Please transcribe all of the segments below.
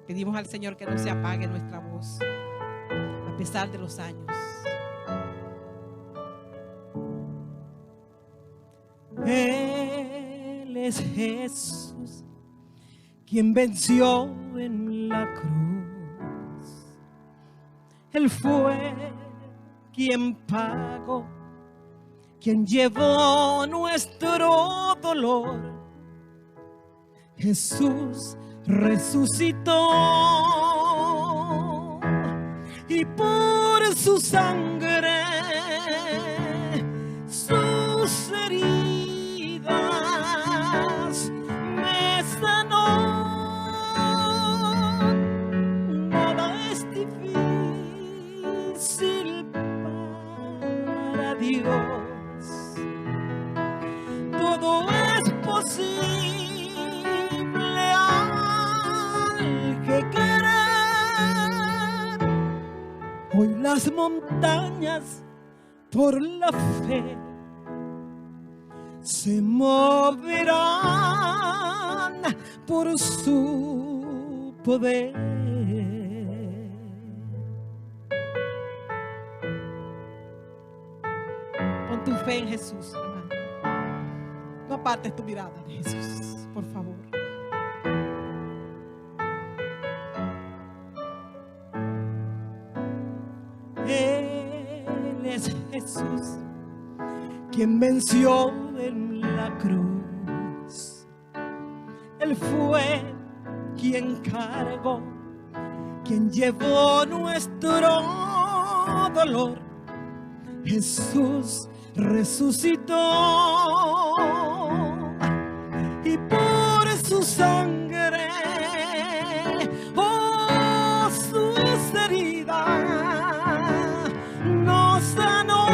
Pedimos al Señor que no se apague nuestra voz a pesar de los años. Él es Jesús, quien venció en la cruz. Él fue quien pagó, quien llevó nuestro dolor. Jesús resucitó y por su sangre, sus heridas me sanó. Nada es difícil para Dios, todo es posible al que quiere. Hoy las montañas por la fe se moverán por su poder. Pon tu fe en Jesús, hermano. No apartes tu mirada de Jesús, por favor. Él es Jesús, quien venció en la cruz. Él fue quien cargó, quien llevó nuestro dolor. Jesús resucitó y por su sangre, oh, sus heridas nos sanó.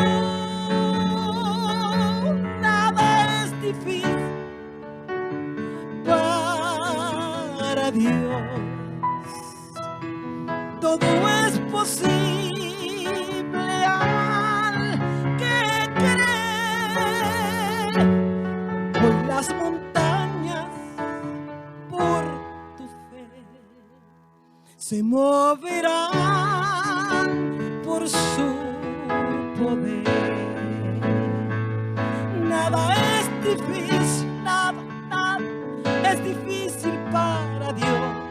Nada es difícil para Dios, todo es posible al que cree. Hoy las montañas por tu fe se moverán por su poder. Nada es difícil, nada es difícil para Dios.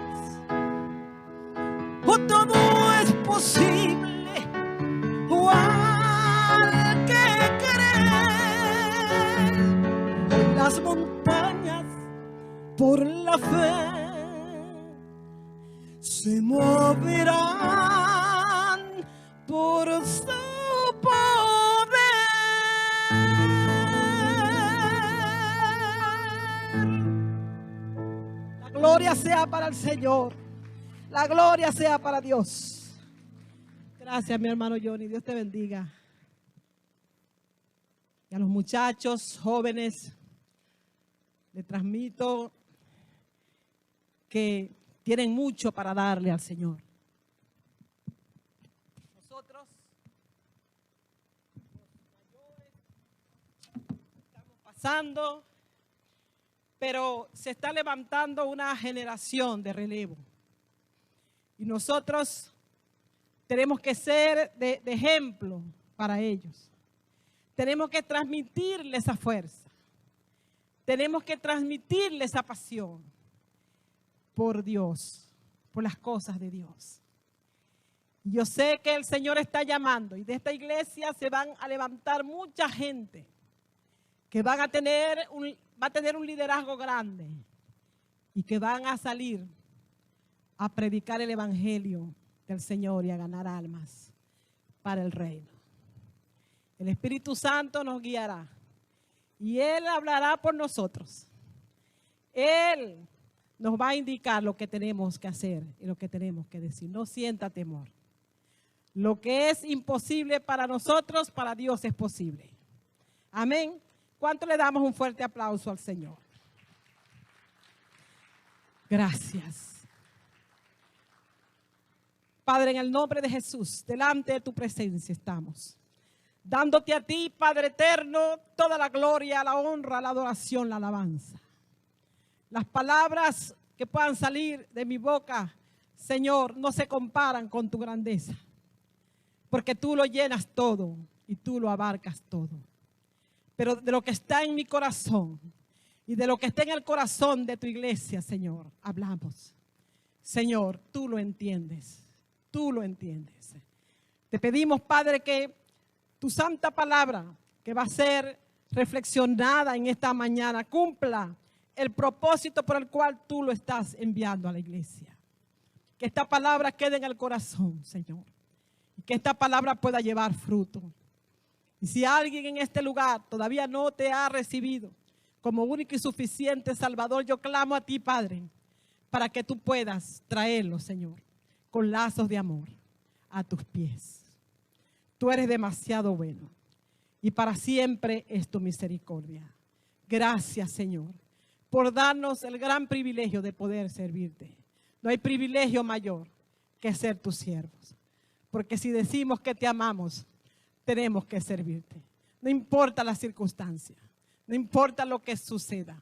Oh, todo es posible al que cree. Hoy las montañas por la fe se moverán por su poder. La gloria sea para el Señor. La gloria sea para Dios. Gracias, mi hermano Johnny. Dios te bendiga. Y a los muchachos jóvenes les transmito que tienen mucho para darle al Señor. Nosotros, los mayores, estamos pasando, pero se está levantando una generación de relevo. Y nosotros tenemos que ser de ejemplo para ellos. Tenemos que transmitirles esa fuerza. Tenemos que transmitirles esa pasión por Dios, por las cosas de Dios. Yo sé que el Señor está llamando y de esta iglesia se van a levantar mucha gente que va a tener un liderazgo grande y que van a salir a predicar el evangelio del Señor y a ganar almas para el reino. El Espíritu Santo nos guiará y Él hablará por nosotros. Él nos va a indicar lo que tenemos que hacer y lo que tenemos que decir. No sienta temor. Lo que es imposible para nosotros, para Dios es posible. Amén. ¿Cuánto le damos un fuerte aplauso al Señor? Gracias. Padre, en el nombre de Jesús, delante de tu presencia estamos, dándote a ti, Padre eterno, toda la gloria, la honra, la adoración, la alabanza. Las palabras que puedan salir de mi boca Señor, no se comparan con tu grandeza, porque tú lo llenas todo y tú lo abarcas todo. Pero de lo que está en mi corazón y de lo que está en el corazón de tu iglesia, Señor, hablamos. Señor, tú lo entiendes, tú lo entiendes. Te pedimos, Padre, que tu santa palabra, que va a ser reflexionada en esta mañana, cumpla el propósito por el cual tú lo estás enviando a la iglesia. Que esta palabra quede en el corazón, Señor, y que esta palabra pueda llevar fruto. Y si alguien en este lugar todavía no te ha recibido como único y suficiente Salvador, yo clamo a ti, Padre, para que tú puedas traerlo, Señor, con lazos de amor a tus pies. Tú eres demasiado bueno y para siempre es tu misericordia. Gracias, Señor, por darnos el gran privilegio de poder servirte. No hay privilegio mayor que ser tus siervos, porque si decimos que te amamos, tenemos que servirte. No importa la circunstancia, no importa lo que suceda,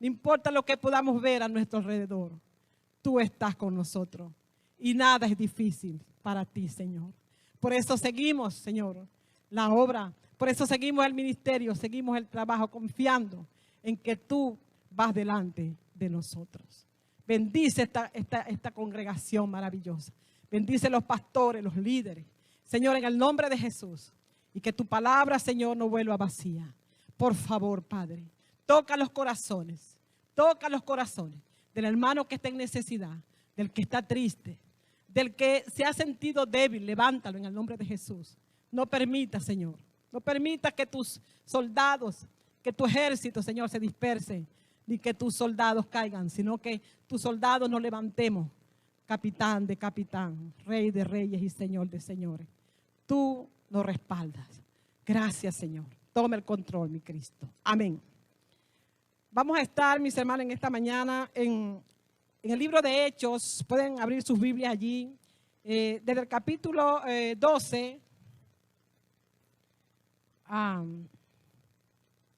no importa lo que podamos ver a nuestro alrededor. Tú estás con nosotros y nada es difícil para ti, Señor. Por eso seguimos, Señor, la obra. Por eso seguimos el ministerio, seguimos el trabajo, confiando en que tú vas delante de nosotros. Bendice esta congregación maravillosa. Bendice los pastores, los líderes. Señor, en el nombre de Jesús. Y que tu palabra, Señor, no vuelva vacía. Por favor, Padre, toca los corazones del hermano que está en necesidad, del que está triste, del que se ha sentido débil. Levántalo en el nombre de Jesús. No permita, Señor, no permita que tus soldados, que tu ejército, Señor, se disperse, ni que tus soldados caigan, sino que tus soldados nos levantemos, capitán de capitán, rey de reyes y señor de señores. Tú nos respaldas. Gracias, Señor. Toma el control, mi Cristo. Amén. Vamos a estar, mis hermanos, en esta mañana en el libro de Hechos. Pueden abrir sus Biblias allí. Desde el capítulo 12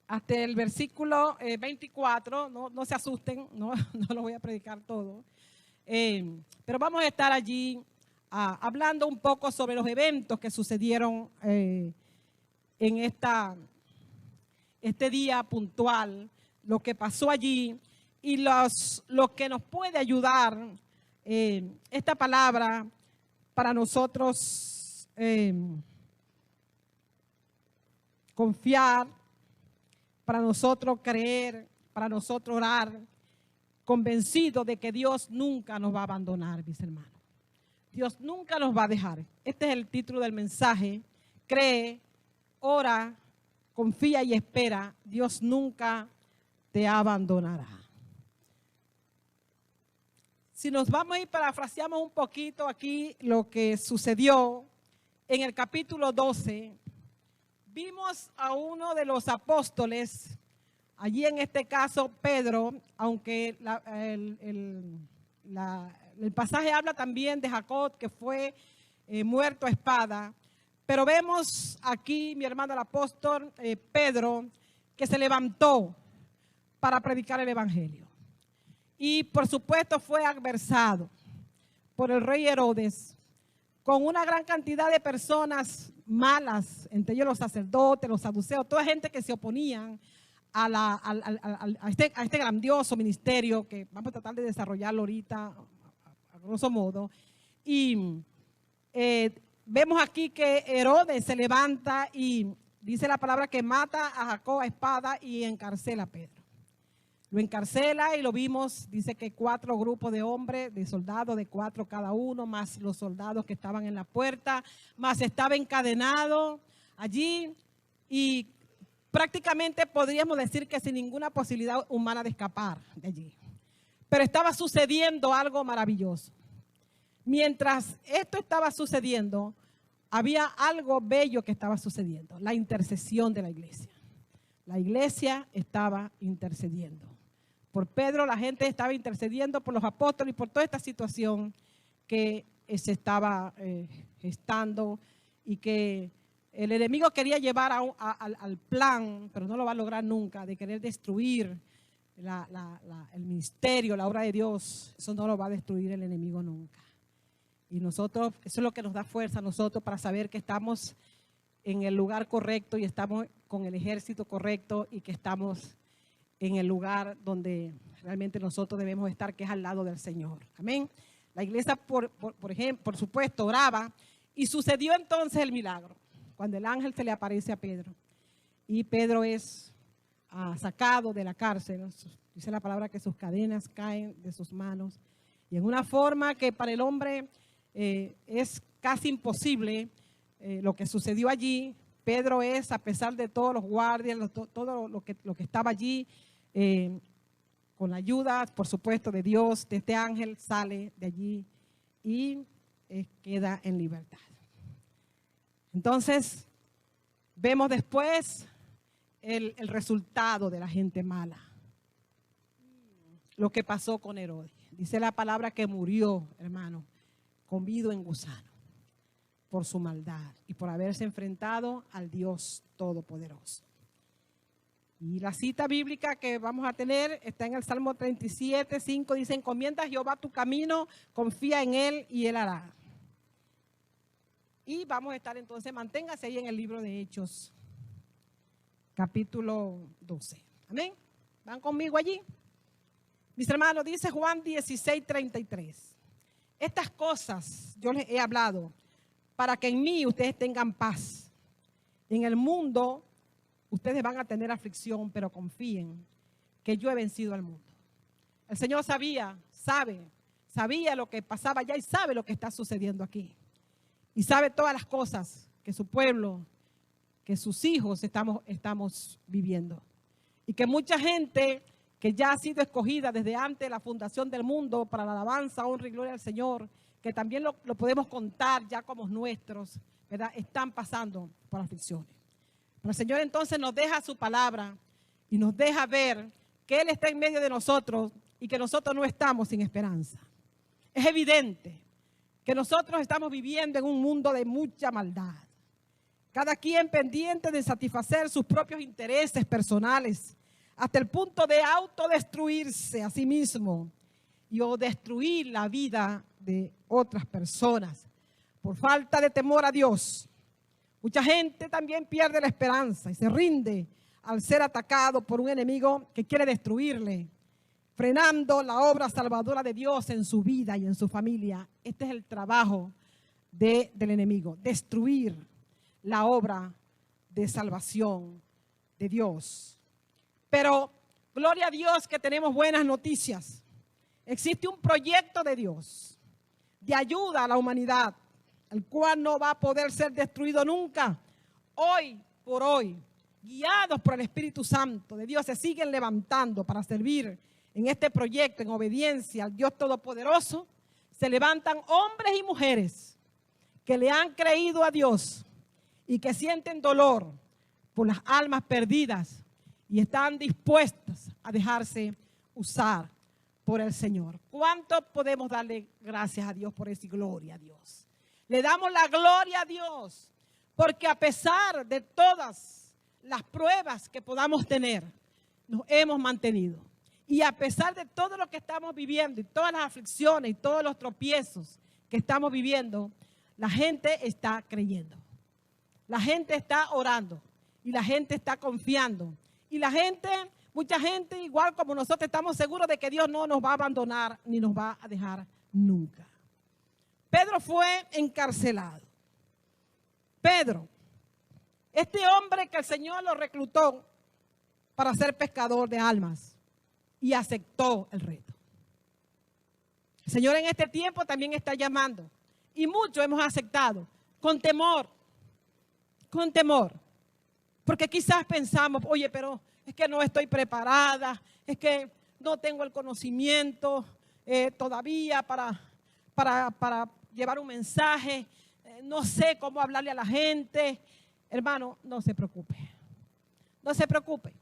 hasta el versículo 24. No se asusten, no lo voy a predicar todo. Pero vamos a estar allí hablando un poco sobre los eventos que sucedieron en este día puntual, lo que pasó allí y lo que nos puede ayudar esta palabra para nosotros confiar, para nosotros creer, para nosotros orar, convencidos de que Dios nunca nos va a abandonar, mis hermanos. Dios nunca nos va a dejar. Este es el título del mensaje. Cree, ora, confía y espera. Dios nunca te abandonará. Si nos vamos y parafraseamos un poquito aquí lo que sucedió en el capítulo 12, vimos a uno de los apóstoles, allí en este caso Pedro, aunque el pasaje habla también de Jacob, que fue muerto a espada. Pero vemos aquí, mi hermano el apóstol Pedro, que se levantó para predicar el evangelio. Y por supuesto fue adversado por el rey Herodes, con una gran cantidad de personas malas, entre ellos los sacerdotes, los saduceos, toda gente que se oponían a este grandioso ministerio que vamos a tratar de desarrollarlo ahorita a grosso modo. Y vemos aquí que Herodes se levanta y dice la palabra que mata a Jacob a espada y encarcela a Pedro. Lo encarcela y lo vimos, dice que 4 grupos de hombres, de soldados, de 4 cada uno, más los soldados que estaban en la puerta, más estaba encadenado allí y prácticamente podríamos decir que sin ninguna posibilidad humana de escapar de allí. Pero estaba sucediendo algo maravilloso. Mientras esto estaba sucediendo, había algo bello que estaba sucediendo, la intercesión de la iglesia. La iglesia estaba intercediendo. Por Pedro, la gente estaba intercediendo por los apóstoles y por toda esta situación que se estaba gestando y que el enemigo quería llevar al plan, pero no lo va a lograr nunca, de querer destruir el ministerio, la obra de Dios. Eso no lo va a destruir el enemigo nunca. Y nosotros, eso es lo que nos da fuerza a nosotros para saber que estamos en el lugar correcto y estamos con el ejército correcto y que estamos en el lugar donde realmente nosotros debemos estar, que es al lado del Señor. Amén. La iglesia, por ejemplo, por supuesto, oraba y sucedió entonces el milagro, cuando el ángel se le aparece a Pedro. Y Pedro es sacado de la cárcel. Dice la palabra que sus cadenas caen de sus manos. Y en una forma que para el hombre es casi imposible lo que sucedió allí. Pedro es, a pesar de todos los guardias, todo lo que estaba allí, con la ayuda, por supuesto, de Dios, de este ángel, sale de allí y queda en libertad. Entonces, vemos después el resultado de la gente mala. Lo que pasó con Herodes. Dice la palabra que murió, hermano, comido en gusano, por su maldad y por haberse enfrentado al Dios Todopoderoso. Y la cita bíblica que vamos a tener está en el Salmo 37, 5, dice: encomienda a Jehová tu camino, confía en Él y Él hará. Y vamos a estar entonces, manténgase ahí en el libro de Hechos, capítulo 12. Amén. ¿Van conmigo allí? Mis hermanos, dice Juan 16, 33. Estas cosas yo les he hablado para que en mí ustedes tengan paz. En el mundo ustedes van a tener aflicción, pero confíen que yo he vencido al mundo. El Señor sabía lo que pasaba allá y sabe lo que está sucediendo aquí. Y sabe todas las cosas que su pueblo, que sus hijos estamos viviendo. Y que mucha gente que ya ha sido escogida desde antes de la fundación del mundo para la alabanza, honra y gloria al Señor, que también lo podemos contar ya como nuestros, ¿verdad? Están pasando por aflicciones. Pero el Señor entonces nos deja su palabra y nos deja ver que Él está en medio de nosotros y que nosotros no estamos sin esperanza. Es evidente que nosotros estamos viviendo en un mundo de mucha maldad. Cada quien pendiente de satisfacer sus propios intereses personales, hasta el punto de autodestruirse a sí mismo o destruir la vida de otras personas por falta de temor a Dios. Mucha gente también pierde la esperanza y se rinde al ser atacado por un enemigo que quiere destruirle, frenando la obra salvadora de Dios en su vida y en su familia. Este es el trabajo del enemigo, destruir la obra de salvación de Dios. Pero gloria a Dios que tenemos buenas noticias. Existe un proyecto de Dios de ayuda a la humanidad, el cual no va a poder ser destruido nunca. Hoy por hoy, guiados por el Espíritu Santo de Dios, se siguen levantando para servir en este proyecto en obediencia al Dios Todopoderoso. Se levantan hombres y mujeres que le han creído a Dios y que sienten dolor por las almas perdidas y están dispuestas a dejarse usar por el Señor. ¿Cuánto podemos darle gracias a Dios por eso y gloria a Dios? Le damos la gloria a Dios porque a pesar de todas las pruebas que podamos tener, nos hemos mantenido. Y a pesar de todo lo que estamos viviendo y todas las aflicciones y todos los tropiezos que estamos viviendo, la gente está creyendo. La gente está orando y la gente está confiando. Y la gente, mucha gente, igual como nosotros, estamos seguros de que Dios no nos va a abandonar ni nos va a dejar nunca. Pedro fue encarcelado. Pedro, este hombre que el Señor lo reclutó para ser pescador de almas y aceptó el reto. El Señor en este tiempo también está llamando y muchos hemos aceptado con temor, porque quizás pensamos, oye, pero es que no estoy preparada, es que no tengo el conocimiento todavía para llevar un mensaje, no sé cómo hablarle a la gente. Hermano, no se preocupe, no se preocupe.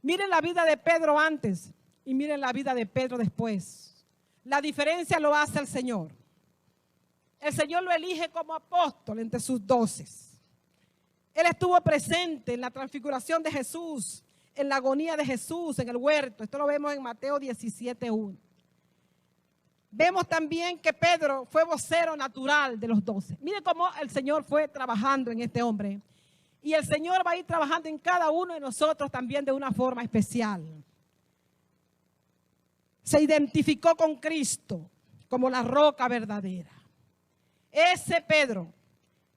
Miren la vida de Pedro antes y miren la vida de Pedro después. La diferencia lo hace el Señor. El Señor lo elige como apóstol entre sus 12. Él estuvo presente en la transfiguración de Jesús, en la agonía de Jesús en el huerto. Esto lo vemos en Mateo 17:1. Vemos también que Pedro fue vocero natural de los 12. Mire cómo el Señor fue trabajando en este hombre. Y el Señor va a ir trabajando en cada uno de nosotros también de una forma especial. Se identificó con Cristo como la roca verdadera. Ese Pedro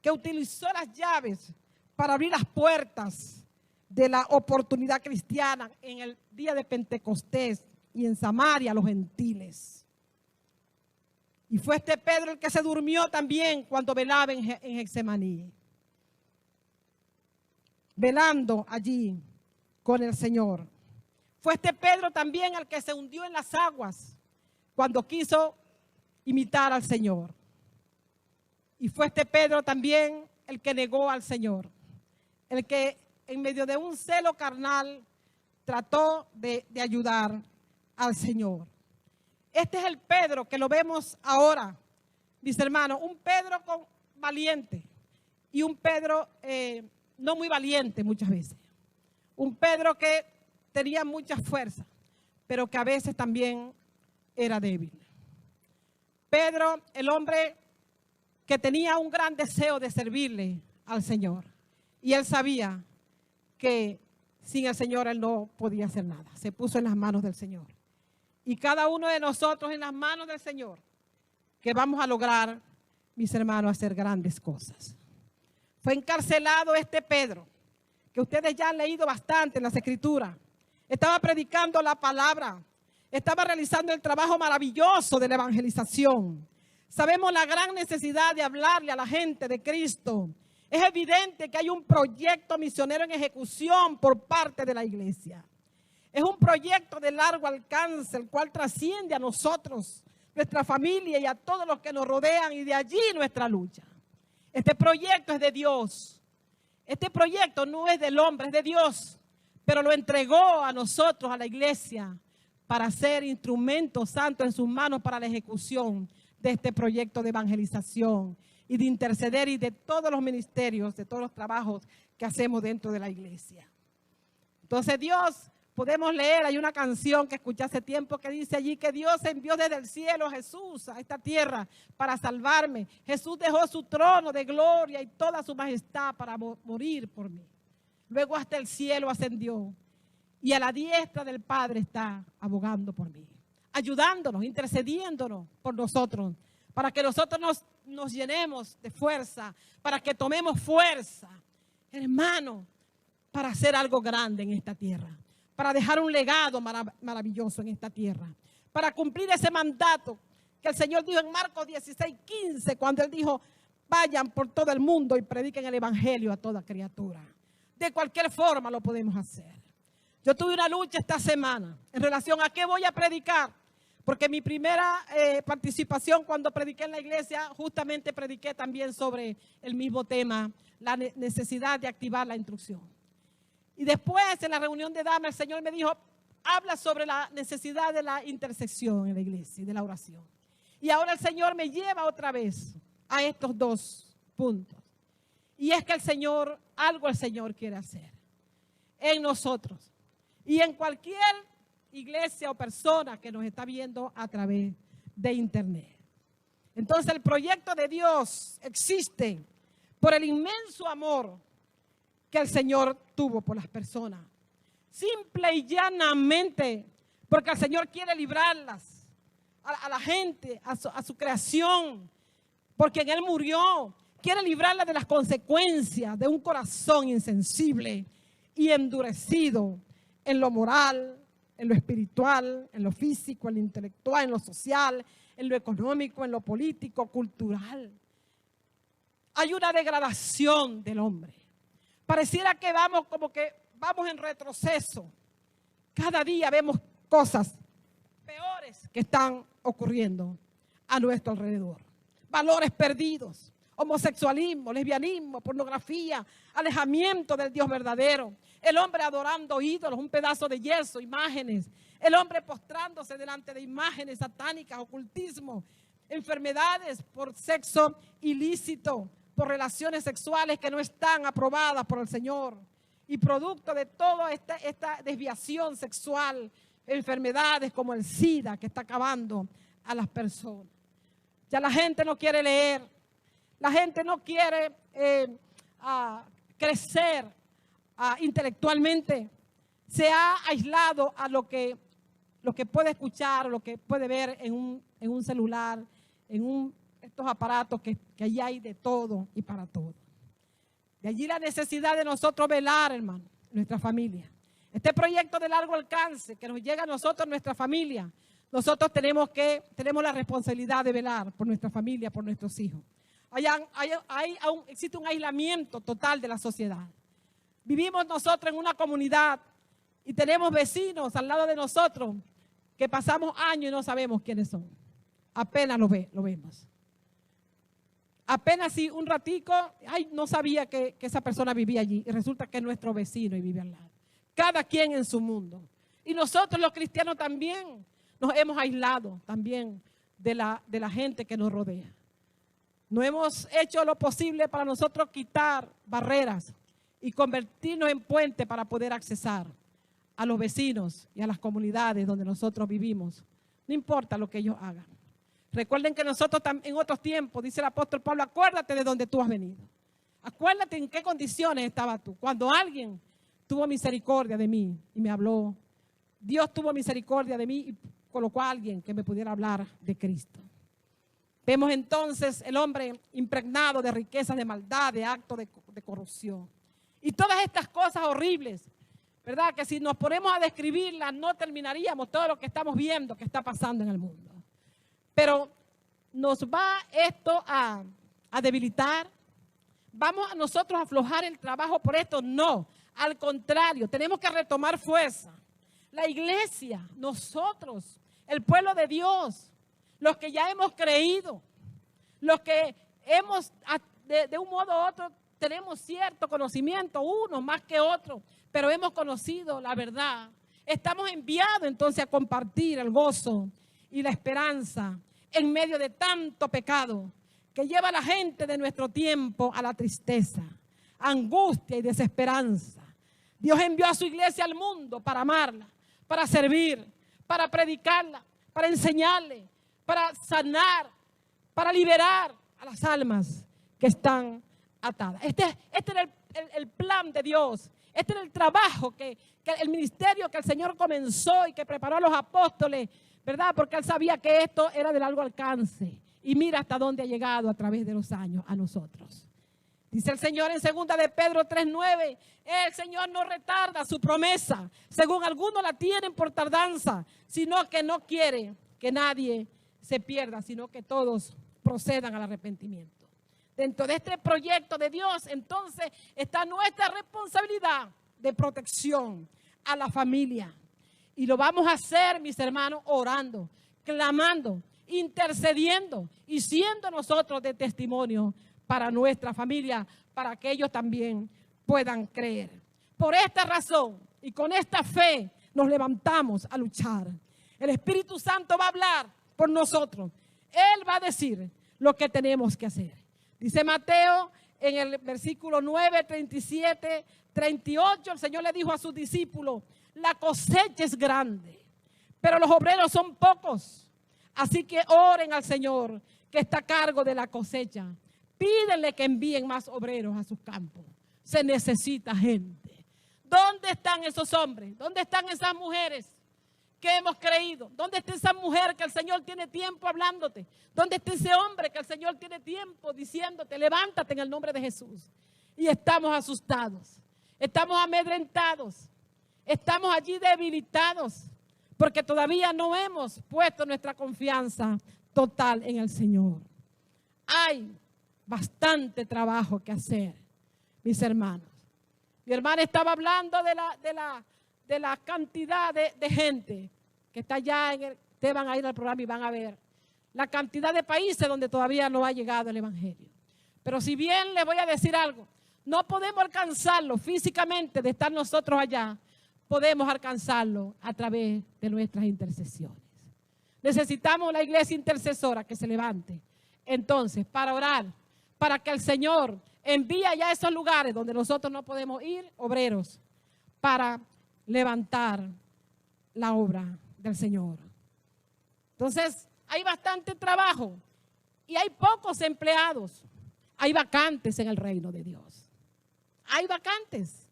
que utilizó las llaves para abrir las puertas de la oportunidad cristiana en el día de Pentecostés y en Samaria a los gentiles. Y fue este Pedro el que se durmió también cuando velaba en Getsemaní, velando allí con el Señor. Fue este Pedro también el que se hundió en las aguas cuando quiso imitar al Señor. Y fue este Pedro también el que negó al Señor, el que en medio de un celo carnal trató de ayudar al Señor. Este es el Pedro que lo vemos ahora, mis hermanos, un Pedro valiente y un Pedro no muy valiente muchas veces. Un Pedro que tenía mucha fuerza, pero que a veces también era débil. Pedro, el hombre que tenía un gran deseo de servirle al Señor. Y él sabía que sin el Señor él no podía hacer nada. Se puso en las manos del Señor. Y cada uno de nosotros en las manos del Señor, que vamos a lograr, mis hermanos, hacer grandes cosas. Fue encarcelado este Pedro, que ustedes ya han leído bastante en las Escrituras. Estaba predicando la palabra, estaba realizando el trabajo maravilloso de la evangelización. Sabemos la gran necesidad de hablarle a la gente de Cristo. Es evidente que hay un proyecto misionero en ejecución por parte de la iglesia. Es un proyecto de largo alcance, el cual trasciende a nosotros, nuestra familia y a todos los que nos rodean, y de allí nuestra lucha. Este proyecto es de Dios. Este proyecto no es del hombre, es de Dios, pero lo entregó a nosotros, a la iglesia, para ser instrumento santo en sus manos para la ejecución de este proyecto de evangelización y de interceder y de todos los ministerios, de todos los trabajos que hacemos dentro de la iglesia. Entonces Dios, podemos leer, hay una canción que escuché hace tiempo que dice allí que Dios envió desde el cielo a Jesús a esta tierra para salvarme. Jesús dejó su trono de gloria y toda su majestad para morir por mí. Luego hasta el cielo ascendió y a la diestra del Padre está abogando por mí, ayudándonos, intercediéndonos por nosotros, para que nosotros nos llenemos de fuerza, para que tomemos fuerza, hermano, para hacer algo grande en esta tierra, para dejar un legado maravilloso en esta tierra, para cumplir ese mandato que el Señor dijo en Marcos 16:15, cuando Él dijo, vayan por todo el mundo y prediquen el evangelio a toda criatura. De cualquier forma lo podemos hacer. Yo tuve una lucha esta semana en relación a qué voy a predicar, porque mi primera participación cuando prediqué en la iglesia, justamente prediqué también sobre el mismo tema, la necesidad de activar la instrucción. Y después en la reunión de damas el Señor me dijo, habla sobre la necesidad de la intersección en la iglesia y de la oración. Y ahora el Señor me lleva otra vez a estos dos puntos. Y es que el Señor quiere hacer en nosotros y en cualquier iglesia o persona que nos está viendo a través de internet. Entonces el proyecto de Dios existe por el inmenso amor que el Señor tuvo por las personas. Simple y llanamente, porque el Señor quiere librarlas a la gente, a su creación, porque en Él murió. Quiere librarlas de las consecuencias de un corazón insensible y endurecido en lo moral, en lo espiritual, en lo físico, en lo intelectual, en lo social, en lo económico, en lo político, cultural. Hay una degradación del hombre. Pareciera que vamos en retroceso. Cada día vemos cosas peores que están ocurriendo a nuestro alrededor. Valores perdidos, homosexualismo, lesbianismo, pornografía, alejamiento del Dios verdadero. El hombre adorando ídolos, un pedazo de yeso, imágenes. El hombre postrándose delante de imágenes satánicas, ocultismo, enfermedades por sexo ilícito, por relaciones sexuales que no están aprobadas por el Señor. Y producto de toda esta desviación sexual, enfermedades como el SIDA que está acabando a las personas. Ya la gente no quiere leer, la gente no quiere crecer intelectualalmente. Se ha aislado a lo que puede escuchar, lo que puede ver en un celular, estos aparatos que allí hay de todo y para todo. De allí la necesidad de nosotros velar, hermano, nuestra familia. Este proyecto de largo alcance que nos llega a nosotros, nuestra familia, nosotros tenemos la responsabilidad de velar por nuestra familia, por nuestros hijos. Existe un aislamiento total de la sociedad. Vivimos nosotros en una comunidad y tenemos vecinos al lado de nosotros que pasamos años y no sabemos quiénes son. Apenas lo vemos. Apenas si un ratico, no sabía que esa persona vivía allí y resulta que es nuestro vecino y vive al lado. Cada quien en su mundo. Y nosotros los cristianos también nos hemos aislado también de la gente que nos rodea. No hemos hecho lo posible para nosotros quitar barreras y convertirnos en puente para poder accesar a los vecinos y a las comunidades donde nosotros vivimos. No importa lo que ellos hagan. Recuerden que nosotros en otros tiempos, dice el apóstol Pablo, acuérdate de donde tú has venido. Acuérdate en qué condiciones estabas tú. Cuando alguien tuvo misericordia de mí y me habló, Dios tuvo misericordia de mí y colocó a alguien que me pudiera hablar de Cristo. Vemos entonces el hombre impregnado de riquezas, de maldad, de actos de corrupción. Y todas estas cosas horribles, ¿verdad? Que si nos ponemos a describirlas no terminaríamos todo lo que estamos viendo que está pasando en el mundo. Pero ¿nos va esto a debilitar? ¿Vamos a nosotros a aflojar el trabajo por esto? No, al contrario, tenemos que retomar fuerza. La iglesia, nosotros, el pueblo de Dios, los que ya hemos creído, los que hemos, de un modo u otro, tenemos cierto conocimiento, unos más que otros, pero hemos conocido la verdad. Estamos enviados entonces a compartir el gozo y la esperanza en medio de tanto pecado que lleva a la gente de nuestro tiempo a la tristeza, angustia y desesperanza. Dios envió a su iglesia al mundo para amarla, para servir, para predicarla, para enseñarle, para sanar, para liberar a las almas que están atadas. Este era el plan de Dios. Este era el trabajo, que el ministerio que el Señor comenzó y que preparó a los apóstoles, ¿verdad? Porque Él sabía que esto era de largo alcance. Y mira hasta dónde ha llegado a través de los años a nosotros. Dice el Señor en 2 de Pedro 3:9, el Señor no retarda su promesa, según algunos la tienen por tardanza, sino que no quiere que nadie se pierda, sino que todos procedan al arrepentimiento. Dentro de este proyecto de Dios, entonces, está nuestra responsabilidad de protección a la familia. Y lo vamos a hacer, mis hermanos, orando, clamando, intercediendo y siendo nosotros de testimonio para nuestra familia, para que ellos también puedan creer. Por esta razón y con esta fe nos levantamos a luchar. El Espíritu Santo va a hablar por nosotros. Él va a decir lo que tenemos que hacer. Dice Mateo en el versículo 9, 37, 38, el Señor le dijo a sus discípulos, la cosecha es grande, pero los obreros son pocos. Así que oren al Señor que está a cargo de la cosecha. Pídenle que envíen más obreros a sus campos. Se necesita gente. ¿Dónde están esos hombres? ¿Dónde están esas mujeres que hemos creído? ¿Dónde está esa mujer que el Señor tiene tiempo hablándote? ¿Dónde está ese hombre que el Señor tiene tiempo diciéndote, levántate en el nombre de Jesús? Y estamos asustados, estamos amedrentados, estamos allí debilitados, porque todavía no hemos puesto nuestra confianza total en el Señor. Hay bastante trabajo que hacer, mis hermanos. Mi hermana estaba hablando de la cantidad de gente que está allá ustedes van a ir al programa y van a ver la cantidad de países donde todavía no ha llegado el Evangelio. Pero si bien les voy a decir algo, no podemos alcanzarlo físicamente de estar nosotros allá, podemos alcanzarlo a través de nuestras intercesiones. Necesitamos la iglesia intercesora que se levante entonces para orar, para que el Señor envíe allá a esos lugares donde nosotros no podemos ir, obreros, para levantar la obra del Señor. Entonces, hay bastante trabajo y hay pocos empleados. Hay vacantes en el reino de Dios. Hay vacantes.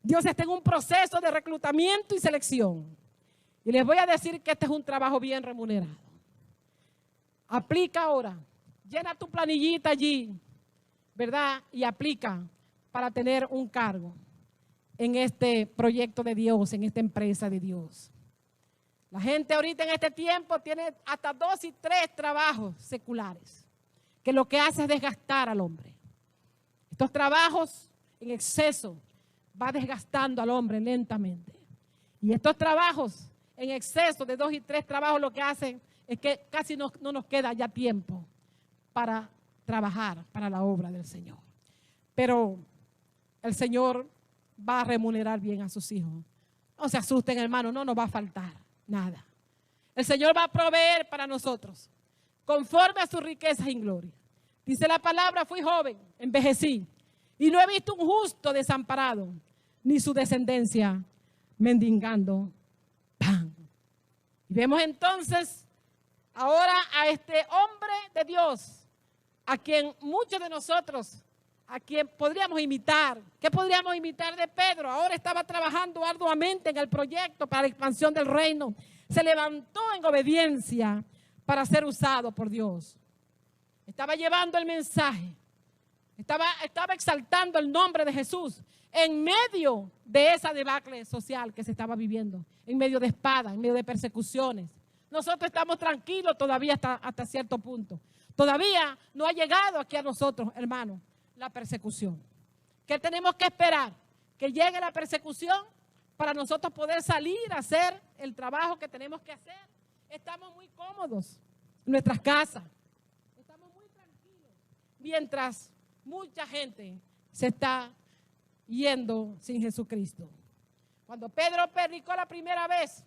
Dios está en un proceso de reclutamiento y selección. Y les voy a decir que este es un trabajo bien remunerado. Aplica ahora. Llena tu planillita allí, ¿verdad? Y aplica para tener un cargo en este proyecto de Dios, en esta empresa de Dios. La gente ahorita en este tiempo tiene hasta 2 y 3 trabajos seculares, que lo que hace es desgastar al hombre. Estos trabajos en exceso va desgastando al hombre lentamente. Y estos trabajos en exceso de 2 y 3 trabajos lo que hacen es que casi no nos queda ya tiempo para trabajar para la obra del Señor. Pero el Señor va a remunerar bien a sus hijos. No se asusten, hermano, no nos va a faltar nada. El Señor va a proveer para nosotros conforme a sus riquezas y gloria. Dice la palabra, fui joven, envejecí y no he visto un justo desamparado, ni su descendencia mendigando pan. Y vemos entonces ahora a este hombre de Dios, a quien muchos de nosotros, a quien podríamos imitar. ¿Qué podríamos imitar de Pedro? Ahora estaba trabajando arduamente en el proyecto para la expansión del reino. Se levantó en obediencia para ser usado por Dios. Estaba llevando el mensaje. Estaba exaltando el nombre de Jesús en medio de esa debacle social que se estaba viviendo, en medio de espadas, en medio de persecuciones. Nosotros estamos tranquilos todavía hasta cierto punto. Todavía no ha llegado aquí a nosotros, hermanos, la persecución. ¿Qué tenemos que esperar? Que llegue la persecución para nosotros poder salir a hacer el trabajo que tenemos que hacer. Estamos muy cómodos en nuestras casas. Estamos muy tranquilos. Mientras mucha gente se está yendo sin Jesucristo. Cuando Pedro predicó la primera vez,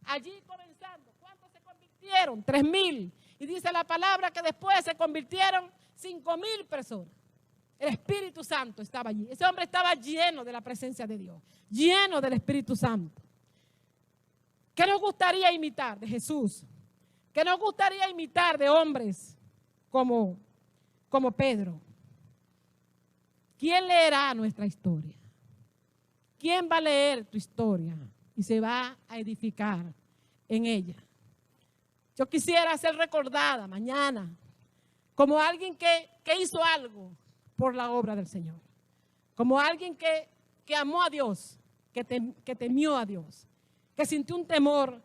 allí comenzando, ¿cuántos se convirtieron? 3,000. Y dice la palabra que después se convirtieron 5,000 personas. El Espíritu Santo estaba allí. Ese hombre estaba lleno de la presencia de Dios, lleno del Espíritu Santo. ¿Qué nos gustaría imitar de Jesús? ¿Qué nos gustaría imitar de hombres como Pedro? ¿Quién leerá nuestra historia? ¿Quién va a leer tu historia y se va a edificar en ella? Yo quisiera ser recordada mañana como alguien que hizo algo por la obra del Señor. Como alguien que amó a Dios, que temió a Dios, que sintió un temor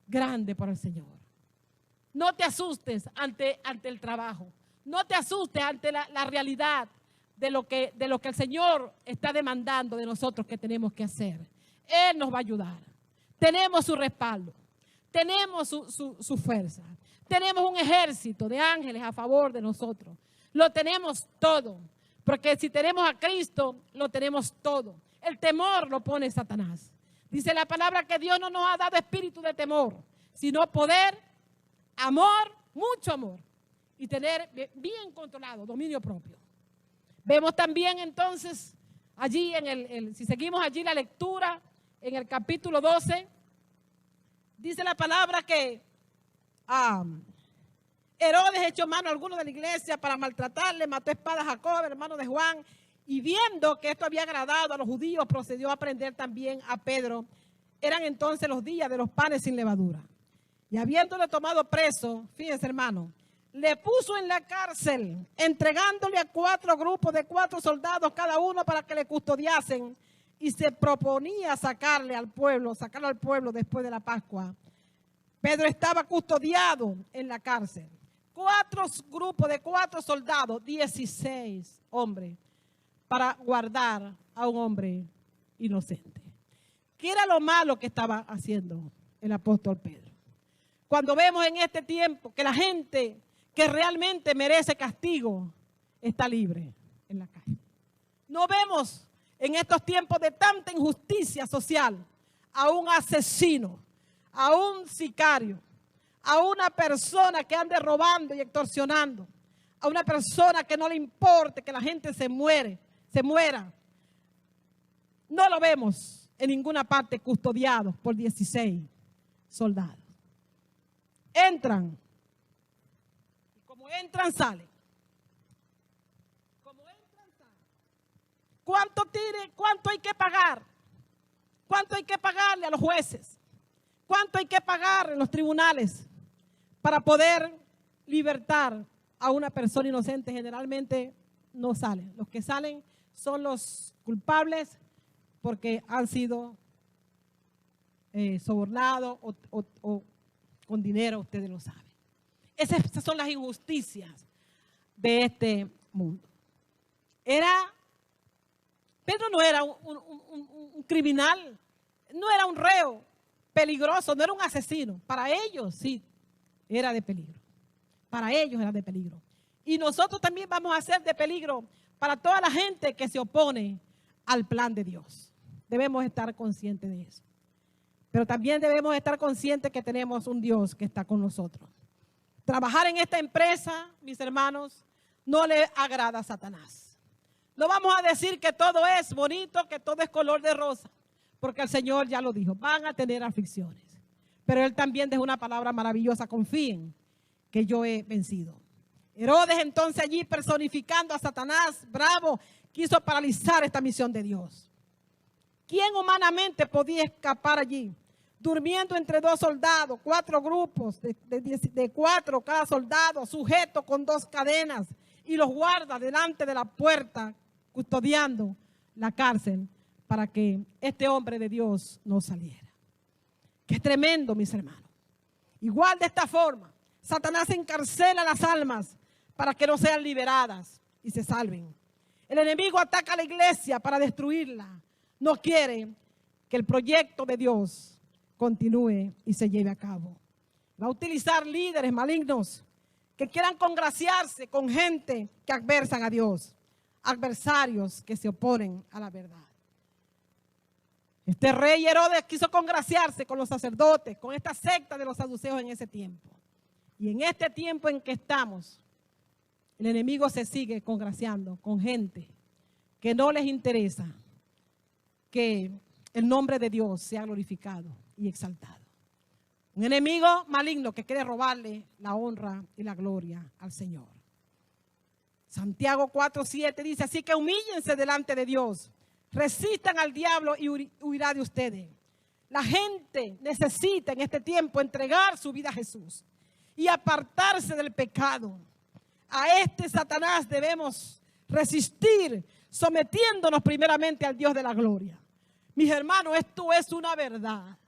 grande por el Señor. No te asustes ante el trabajo. No te asustes ante la realidad de lo que el Señor está demandando de nosotros que tenemos que hacer. Él nos va a ayudar. Tenemos su respaldo. Tenemos su fuerza. Tenemos un ejército de ángeles a favor de nosotros. Lo tenemos todo. Porque si tenemos a Cristo, lo tenemos todo. El temor lo pone Satanás. Dice la palabra que Dios no nos ha dado espíritu de temor, sino poder, amor, mucho amor. Y tener bien controlado, dominio propio. Vemos también entonces, allí si seguimos allí la lectura, en el capítulo 12, dice la palabra que Herodes echó mano a algunos de la iglesia para maltratarle, mató a espada a Jacob, hermano de Juan, y viendo que esto había agradado a los judíos, procedió a prender también a Pedro. Eran entonces los días de los panes sin levadura. Y habiéndole tomado preso, fíjense hermano, le puso en la cárcel, entregándole a 4 grupos de 4 soldados cada uno para que le custodiasen, y se proponía sacarlo al pueblo después de la Pascua. Pedro estaba custodiado en la cárcel. 4 grupos de 4 soldados, 16 hombres, para guardar a un hombre inocente. ¿Qué era lo malo que estaba haciendo el apóstol Pedro? Cuando vemos en este tiempo que la gente que realmente merece castigo está libre en la calle. No vemos en estos tiempos de tanta injusticia social a un asesino, a un sicario, a una persona que ande robando y extorsionando, a una persona que no le importe que la gente se muera. No lo vemos en ninguna parte custodiado por 16 soldados. entran. Y como entran, salen. Como entran, salen. ¿Cuánto hay que pagar? ¿Cuánto hay que pagarle a los jueces? ¿Cuánto hay que pagar en los tribunales para poder libertar a una persona inocente? Generalmente no salen. Los que salen son los culpables porque han sido sobornados o con dinero, ustedes lo saben. Esas son las injusticias de este mundo. Pedro no era un criminal, no era un reo peligroso, no era un asesino. Para ellos sí era de peligro. Para ellos era de peligro. Y nosotros también vamos a ser de peligro para toda la gente que se opone al plan de Dios. Debemos estar conscientes de eso. Pero también debemos estar conscientes que tenemos un Dios que está con nosotros. Trabajar en esta empresa, mis hermanos, no le agrada a Satanás. No vamos a decir que todo es bonito, que todo es color de rosa, porque el Señor ya lo dijo, van a tener aflicciones. Pero Él también dejó una palabra maravillosa, confíen que yo he vencido. Herodes entonces allí personificando a Satanás, bravo, quiso paralizar esta misión de Dios. ¿Quién humanamente podía escapar allí? Durmiendo entre dos soldados, 4 grupos de 4 cada soldado, sujeto con 2 cadenas, y los guardas delante de la puerta, custodiando la cárcel para que este hombre de Dios no saliera. Qué tremendo, mis hermanos. Igual de esta forma, Satanás encarcela las almas para que no sean liberadas y se salven. El enemigo ataca a la iglesia para destruirla. No quiere que el proyecto de Dios continúe y se lleve a cabo. Va a utilizar líderes malignos que quieran congraciarse con gente que adversan a Dios, adversarios que se oponen a la verdad. Este rey Herodes quiso congraciarse con los sacerdotes, con esta secta de los saduceos en ese tiempo. Y en este tiempo en que estamos, el enemigo se sigue congraciando con gente que no les interesa que el nombre de Dios sea glorificado y exaltado. Un enemigo maligno que quiere robarle la honra y la gloria al Señor. Santiago 4:7 dice, así que humíllense delante de Dios, resistan al diablo y huirá de ustedes. La gente necesita en este tiempo entregar su vida a Jesús y apartarse del pecado. A este Satanás debemos resistir, sometiéndonos primeramente al Dios de la gloria. Mis hermanos, esto es una verdad.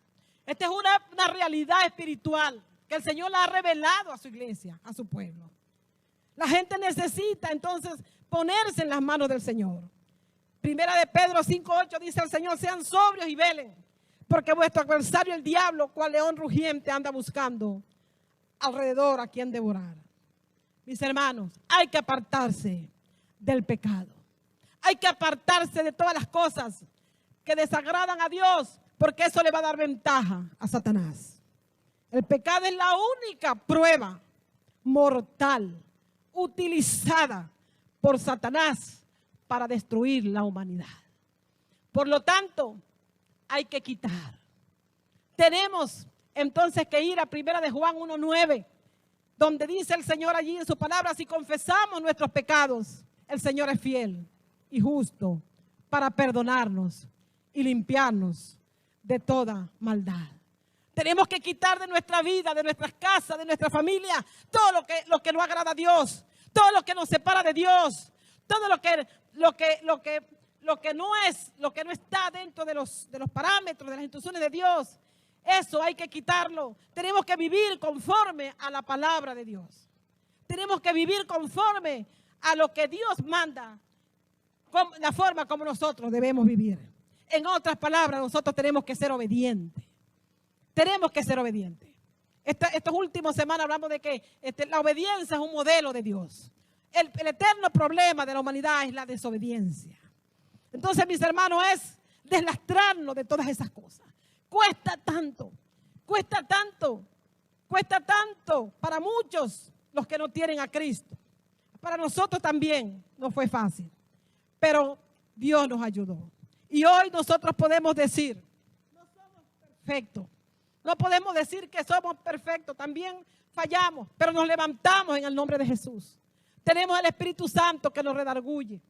Esta es una realidad espiritual que el Señor la ha revelado a su iglesia, a su pueblo. La gente necesita entonces ponerse en las manos del Señor. Primera de Pedro 5:8 dice el Señor, sean sobrios y velen, porque vuestro adversario el diablo, cual león rugiente, anda buscando alrededor a quien devorar. Mis hermanos, hay que apartarse del pecado. Hay que apartarse de todas las cosas que desagradan a Dios, porque eso le va a dar ventaja a Satanás. El pecado es la única prueba mortal utilizada por Satanás para destruir la humanidad. Por lo tanto, hay que quitar. Tenemos entonces que ir a 1 de Juan 1:9, donde dice el Señor allí en su palabra, si confesamos nuestros pecados, el Señor es fiel y justo para perdonarnos y limpiarnos de toda maldad. Tenemos que quitar de nuestra vida, de nuestras casas, de nuestra familia, todo lo que no agrada a Dios, todo lo que nos separa de Dios, todo lo que no está dentro de los parámetros, de las instrucciones de Dios. Eso hay que quitarlo. Tenemos que vivir conforme a la palabra de Dios. Tenemos que vivir conforme a lo que Dios manda, la forma como nosotros debemos vivir. En otras palabras, nosotros tenemos que ser obedientes. Tenemos que ser obedientes. Estas últimas semanas hablamos de que la obediencia es un modelo de Dios. El eterno problema de la humanidad es la desobediencia. Entonces, mis hermanos, es deslastrarnos de todas esas cosas. Cuesta tanto para muchos los que no tienen a Cristo. Para nosotros también no fue fácil, pero Dios nos ayudó. Y hoy nosotros podemos decir, no somos perfectos, No podemos decir que somos perfectos, también fallamos, pero nos levantamos en el nombre de Jesús. Tenemos el Espíritu Santo que nos redarguye.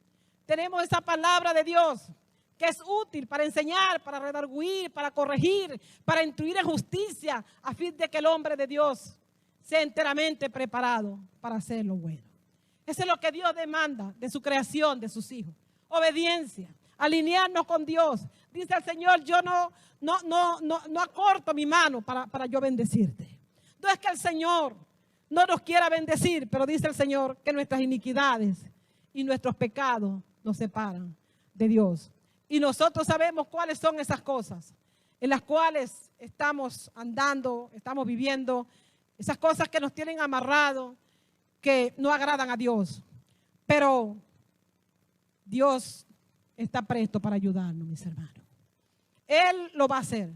Tenemos esa palabra de Dios que es útil para enseñar, para redarguir, para corregir, para instruir en justicia, a fin de que el hombre de Dios sea enteramente preparado para hacer lo bueno. Eso es lo que Dios demanda de su creación, de sus hijos. Obediencia, alinearnos con Dios. Dice el Señor, yo no acorto mi mano para yo bendecirte. No es que el Señor no nos quiera bendecir, pero dice el Señor que nuestras iniquidades y nuestros pecados nos separan de Dios. Y nosotros sabemos cuáles son esas cosas en las cuales estamos andando, estamos viviendo, esas cosas que nos tienen amarrados, que no agradan a Dios. Pero Dios está presto para ayudarnos, mis hermanos. Él lo va a hacer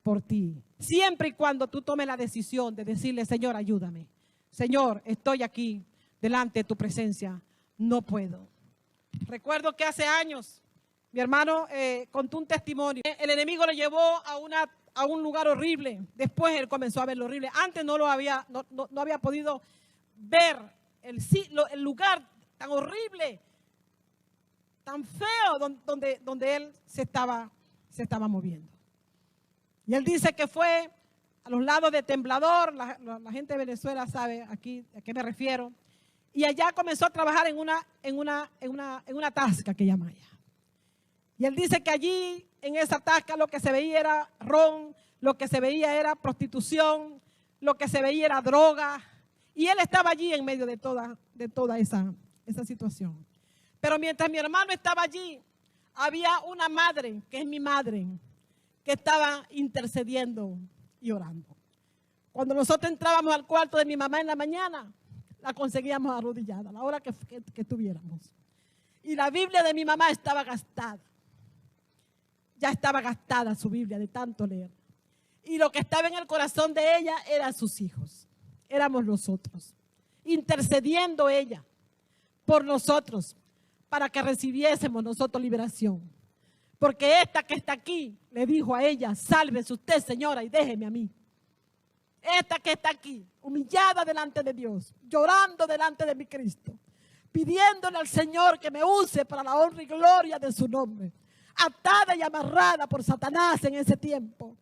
por ti, siempre y cuando tú tomes la decisión de decirle, Señor, ayúdame. Señor, estoy aquí delante de tu presencia, no puedo. Recuerdo que hace años mi hermano contó un testimonio. El enemigo lo llevó a un lugar horrible. Después él comenzó a ver lo horrible. Antes no había podido ver el lugar tan horrible, tan feo donde él se estaba moviendo. Y él dice que fue a los lados de Temblador. La gente de Venezuela sabe aquí a qué me refiero. Y allá comenzó a trabajar en una tasca que llama allá. Y él dice que allí, en esa tasca, lo que se veía era ron, lo que se veía era prostitución, lo que se veía era droga. Y él estaba allí en medio de toda esa situación. Pero mientras mi hermano estaba allí, había una madre, que es mi madre, que estaba intercediendo y orando. Cuando nosotros entrábamos al cuarto de mi mamá en la mañana, la conseguíamos arrodillada, a la hora que tuviéramos. Y la Biblia de mi mamá estaba gastada. Ya estaba gastada su Biblia de tanto leer. Y lo que estaba en el corazón de ella eran sus hijos. Éramos nosotros. Intercediendo ella por nosotros para que recibiésemos nosotros liberación. Porque esta que está aquí le dijo a ella, sálvese usted, señora, y déjeme a mí. Esta que está aquí, humillada delante de Dios, llorando delante de mi Cristo, pidiéndole al Señor que me use para la honra y gloria de su nombre. Atada y amarrada por Satanás en ese tiempo.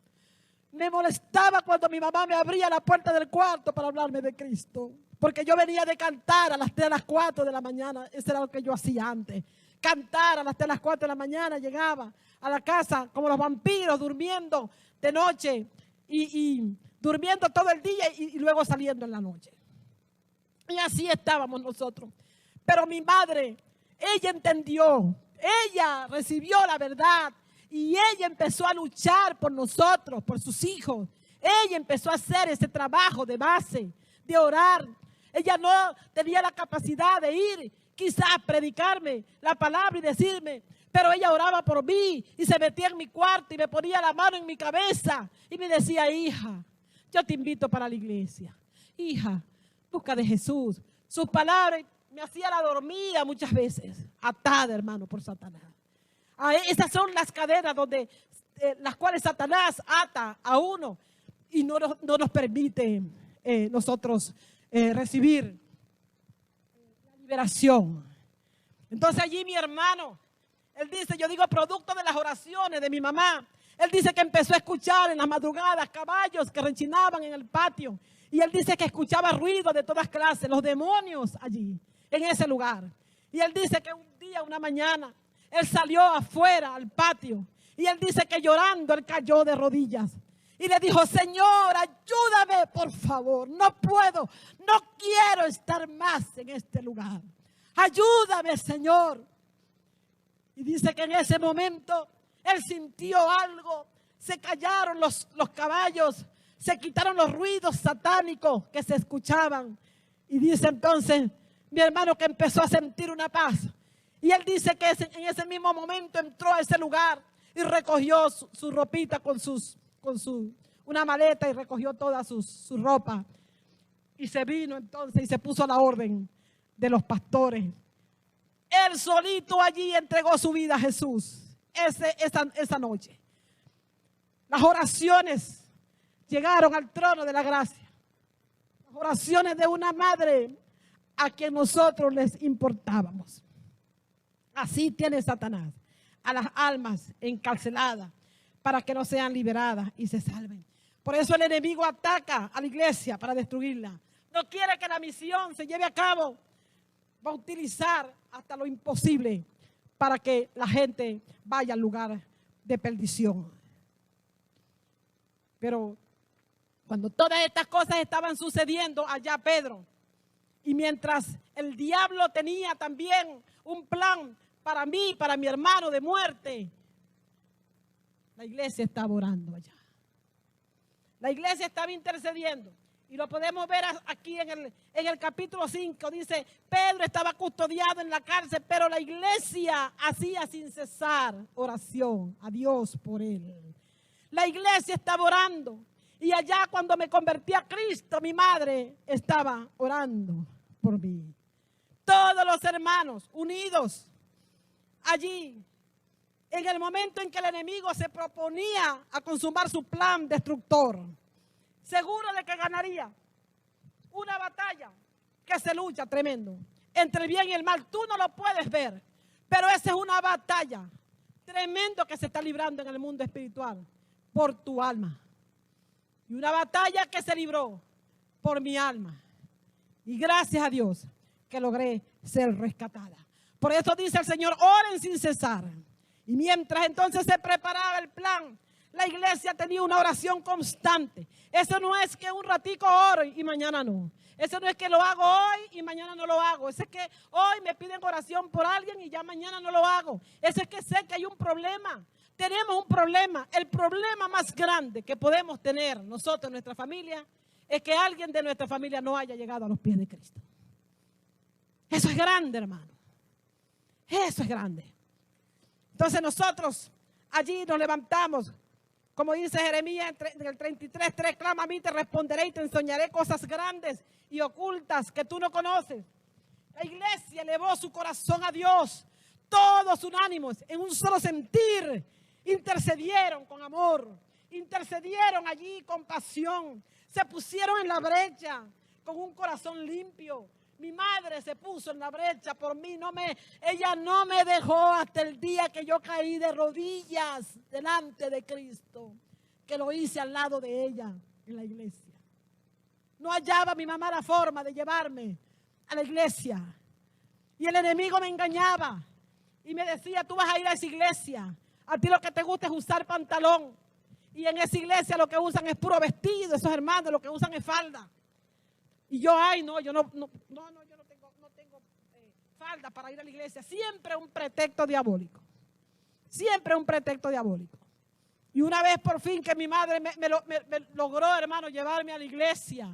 Me molestaba cuando mi mamá me abría la puerta del cuarto para hablarme de Cristo. Porque yo venía de cantar a las 3, a las 4 de la mañana. Eso era lo que yo hacía antes. Cantar a las 3, a las 4 de la mañana. Llegaba a la casa como los vampiros, durmiendo de noche y durmiendo todo el día y luego saliendo en la noche. Y así estábamos nosotros. Pero mi madre, ella entendió. Ella recibió la verdad y ella empezó a luchar por nosotros, por sus hijos. Ella empezó a hacer ese trabajo de base, de orar. Ella no tenía la capacidad de ir, quizás predicarme la palabra y decirme, pero ella oraba por mí y se metía en mi cuarto y me ponía la mano en mi cabeza y me decía, hija, yo te invito para la iglesia. Hija, busca de Jesús. Sus palabras me hacía la dormida muchas veces, atada, hermano, por Satanás. Esas son las cadenas las cuales Satanás ata a uno y no nos permite nosotros recibir la liberación. Entonces allí mi hermano, él dice, yo digo producto de las oraciones de mi mamá, él dice que empezó a escuchar en las madrugadas caballos que rechinaban en el patio. Y él dice que escuchaba ruido de todas clases, los demonios allí, en ese lugar. Y él dice que un día, una mañana, él salió afuera al patio. Y él dice que llorando, él cayó de rodillas. Y le dijo, Señor, ayúdame, por favor. No puedo, no quiero estar más en este lugar. Ayúdame, Señor. Y dice que en ese momento, él sintió algo. Se callaron los caballos. Se quitaron los ruidos satánicos que se escuchaban. Y dice entonces mi hermano que empezó a sentir una paz. Y él dice que en ese mismo momento entró a ese lugar y recogió su ropita una maleta y recogió toda su ropa. Y se vino entonces y se puso a la orden de los pastores. Él solito allí entregó su vida a Jesús esa noche. Las oraciones llegaron al trono de la gracia. Las oraciones de una madre a quien nosotros les importábamos. Así tiene Satanás a las almas encarceladas para que no sean liberadas y se salven. Por eso el enemigo ataca a la iglesia para destruirla. No quiere que la misión se lleve a cabo. Va a utilizar hasta lo imposible para que la gente vaya al lugar de perdición. Pero cuando todas estas cosas estaban sucediendo allá, Pedro, y mientras el diablo tenía también un plan para mí, para mi hermano de muerte, la iglesia estaba orando allá. La iglesia estaba intercediendo. Y lo podemos ver aquí en el capítulo 5. Dice, Pedro estaba custodiado en la cárcel, pero la iglesia hacía sin cesar oración a Dios por él. La iglesia estaba orando. Y allá cuando me convertí a Cristo, mi madre estaba orando por mí. Todos los hermanos unidos allí. En el momento en que el enemigo se proponía a consumar su plan destructor, seguro de que ganaría una batalla que se lucha tremendo entre el bien y el mal. Tú no lo puedes ver, pero esa es una batalla tremendo que se está librando en el mundo espiritual por tu alma. Y una batalla que se libró por mi alma. Y gracias a Dios que logré ser rescatada. Por eso dice el Señor, oren sin cesar. Y mientras entonces se preparaba el plan, la iglesia tenía una oración constante. Eso no es que un ratico oro y mañana no. Eso no es que lo hago hoy y mañana no lo hago. Eso es que hoy me piden oración por alguien y ya mañana no lo hago. Eso es que sé que hay un problema. Tenemos un problema. El problema más grande que podemos tener nosotros en nuestra familia es que alguien de nuestra familia no haya llegado a los pies de Cristo. Eso es grande, hermano. Eso es grande. Entonces nosotros allí nos levantamos, como dice Jeremías en el 33:3, clama a mí, te responderé y te enseñaré cosas grandes y ocultas que tú no conoces. La iglesia elevó su corazón a Dios, todos unánimes, en un solo sentir, intercedieron con amor, intercedieron allí con pasión, se pusieron en la brecha con un corazón limpio. Mi madre se puso en la brecha por mí, ella no me dejó hasta el día que yo caí de rodillas delante de Cristo, que lo hice al lado de ella en la iglesia. No hallaba mi mamá la forma de llevarme a la iglesia. Y el enemigo me engañaba y me decía, tú vas a ir a esa iglesia, a ti lo que te gusta es usar pantalón. Y en esa iglesia lo que usan es puro vestido, esos hermanos lo que usan es falda. Y yo, yo no tengo falda para ir a la iglesia. Siempre un pretexto diabólico. Siempre un pretexto diabólico. Y una vez por fin que mi madre me logró, hermano, llevarme a la iglesia.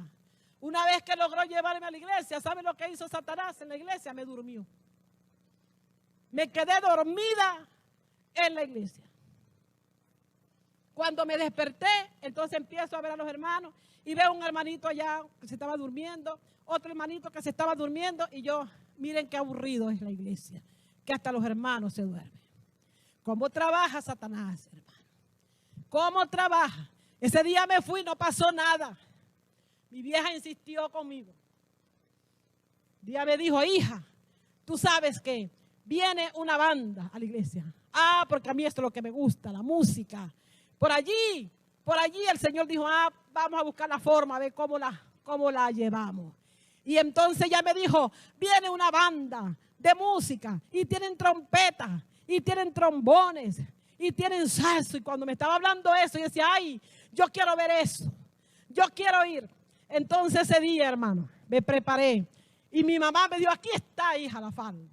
Una vez que logró llevarme a la iglesia, ¿sabe lo que hizo Satanás en la iglesia? Me durmió. Me quedé dormida en la iglesia. Cuando me desperté, entonces empiezo a ver a los hermanos y veo un hermanito allá que se estaba durmiendo, otro hermanito que se estaba durmiendo y yo, miren qué aburrido es la iglesia, que hasta los hermanos se duermen. ¿Cómo trabaja Satanás, hermano? ¿Cómo trabaja? Ese día me fui, no pasó nada. Mi vieja insistió conmigo. Un día me dijo, hija, tú sabes que viene una banda a la iglesia. Porque a mí esto es lo que me gusta, la música. Por allí el Señor dijo, vamos a buscar la forma, a ver cómo la llevamos. Y entonces ella me dijo, viene una banda de música y tienen trompetas y tienen trombones y tienen salsa. Y cuando me estaba hablando eso, yo decía, yo quiero ver eso, yo quiero ir. Entonces ese día, hermano, me preparé y mi mamá me dijo, aquí está, hija, la falda.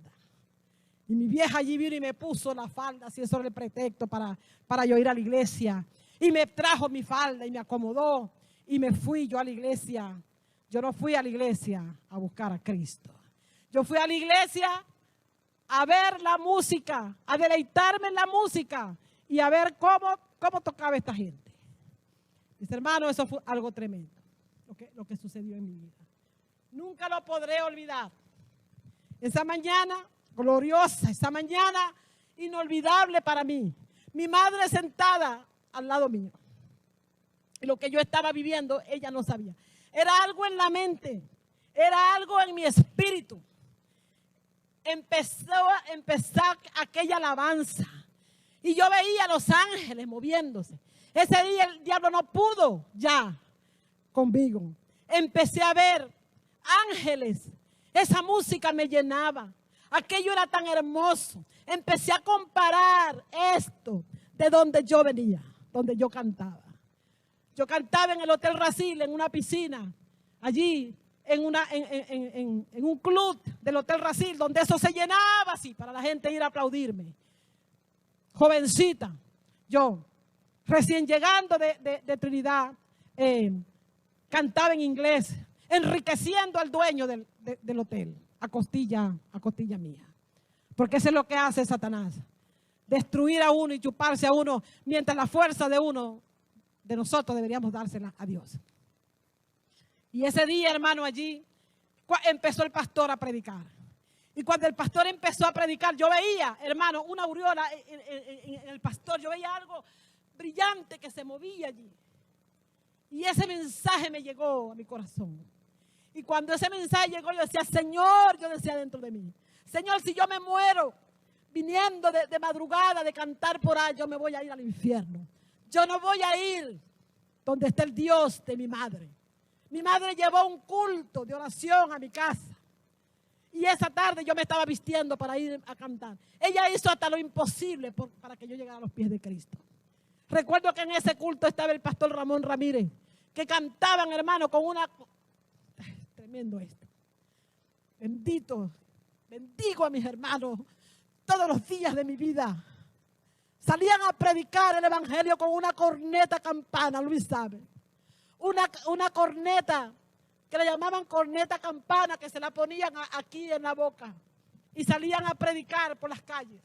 Y mi vieja allí vino y me puso la falda, así sobre el pretexto para yo ir a la iglesia. Y me trajo mi falda y me acomodó y me fui yo a la iglesia. Yo no fui a la iglesia a buscar a Cristo. Yo fui a la iglesia a ver la música, a deleitarme en la música y a ver cómo tocaba esta gente. Mis hermanos, eso fue algo tremendo, lo que sucedió en mi vida. Nunca lo podré olvidar. Esa mañana gloriosa, esa mañana inolvidable para mí. Mi madre sentada al lado mío. Y lo que yo estaba viviendo, ella no sabía. Era algo en la mente, era algo en mi espíritu. Empezó aquella alabanza. Y yo veía a los ángeles moviéndose. Ese día el diablo no pudo ya conmigo. Empecé a ver ángeles. Esa música me llenaba. Aquello era tan hermoso. Empecé a comparar esto de donde yo venía, donde yo cantaba. Yo cantaba en el Hotel Racil, en una piscina, allí en un club del Hotel Racil, donde eso se llenaba así para la gente ir a aplaudirme. Jovencita, yo, recién llegando de Trinidad, cantaba en inglés, enriqueciendo al dueño del hotel, a costilla mía. Porque eso es lo que hace Satanás, destruir a uno y chuparse a uno, mientras la fuerza de nosotros deberíamos dársela a Dios. Y ese día, hermano, allí empezó el pastor a predicar. Y cuando el pastor empezó a predicar, yo veía, hermano, una aureola en el pastor. Yo veía algo brillante que se movía allí. Y ese mensaje me llegó a mi corazón. Y cuando ese mensaje llegó, yo decía, Señor, yo decía dentro de mí, Señor, si yo me muero viniendo de madrugada de cantar por ahí, yo me voy a ir al infierno. Yo no voy a ir donde está el Dios de mi madre. Mi madre llevó un culto de oración a mi casa. Y esa tarde yo me estaba vistiendo para ir a cantar. Ella hizo hasta lo imposible para que yo llegara a los pies de Cristo. Recuerdo que en ese culto estaba el pastor Ramón Ramírez, que cantaban, hermano, con una... Tremendo esto. Bendigo a mis hermanos todos los días de mi vida. Salían a predicar el evangelio con una corneta campana, Luis sabe. Una corneta que le llamaban corneta campana, que se la ponían aquí en la boca. Y salían a predicar por las calles.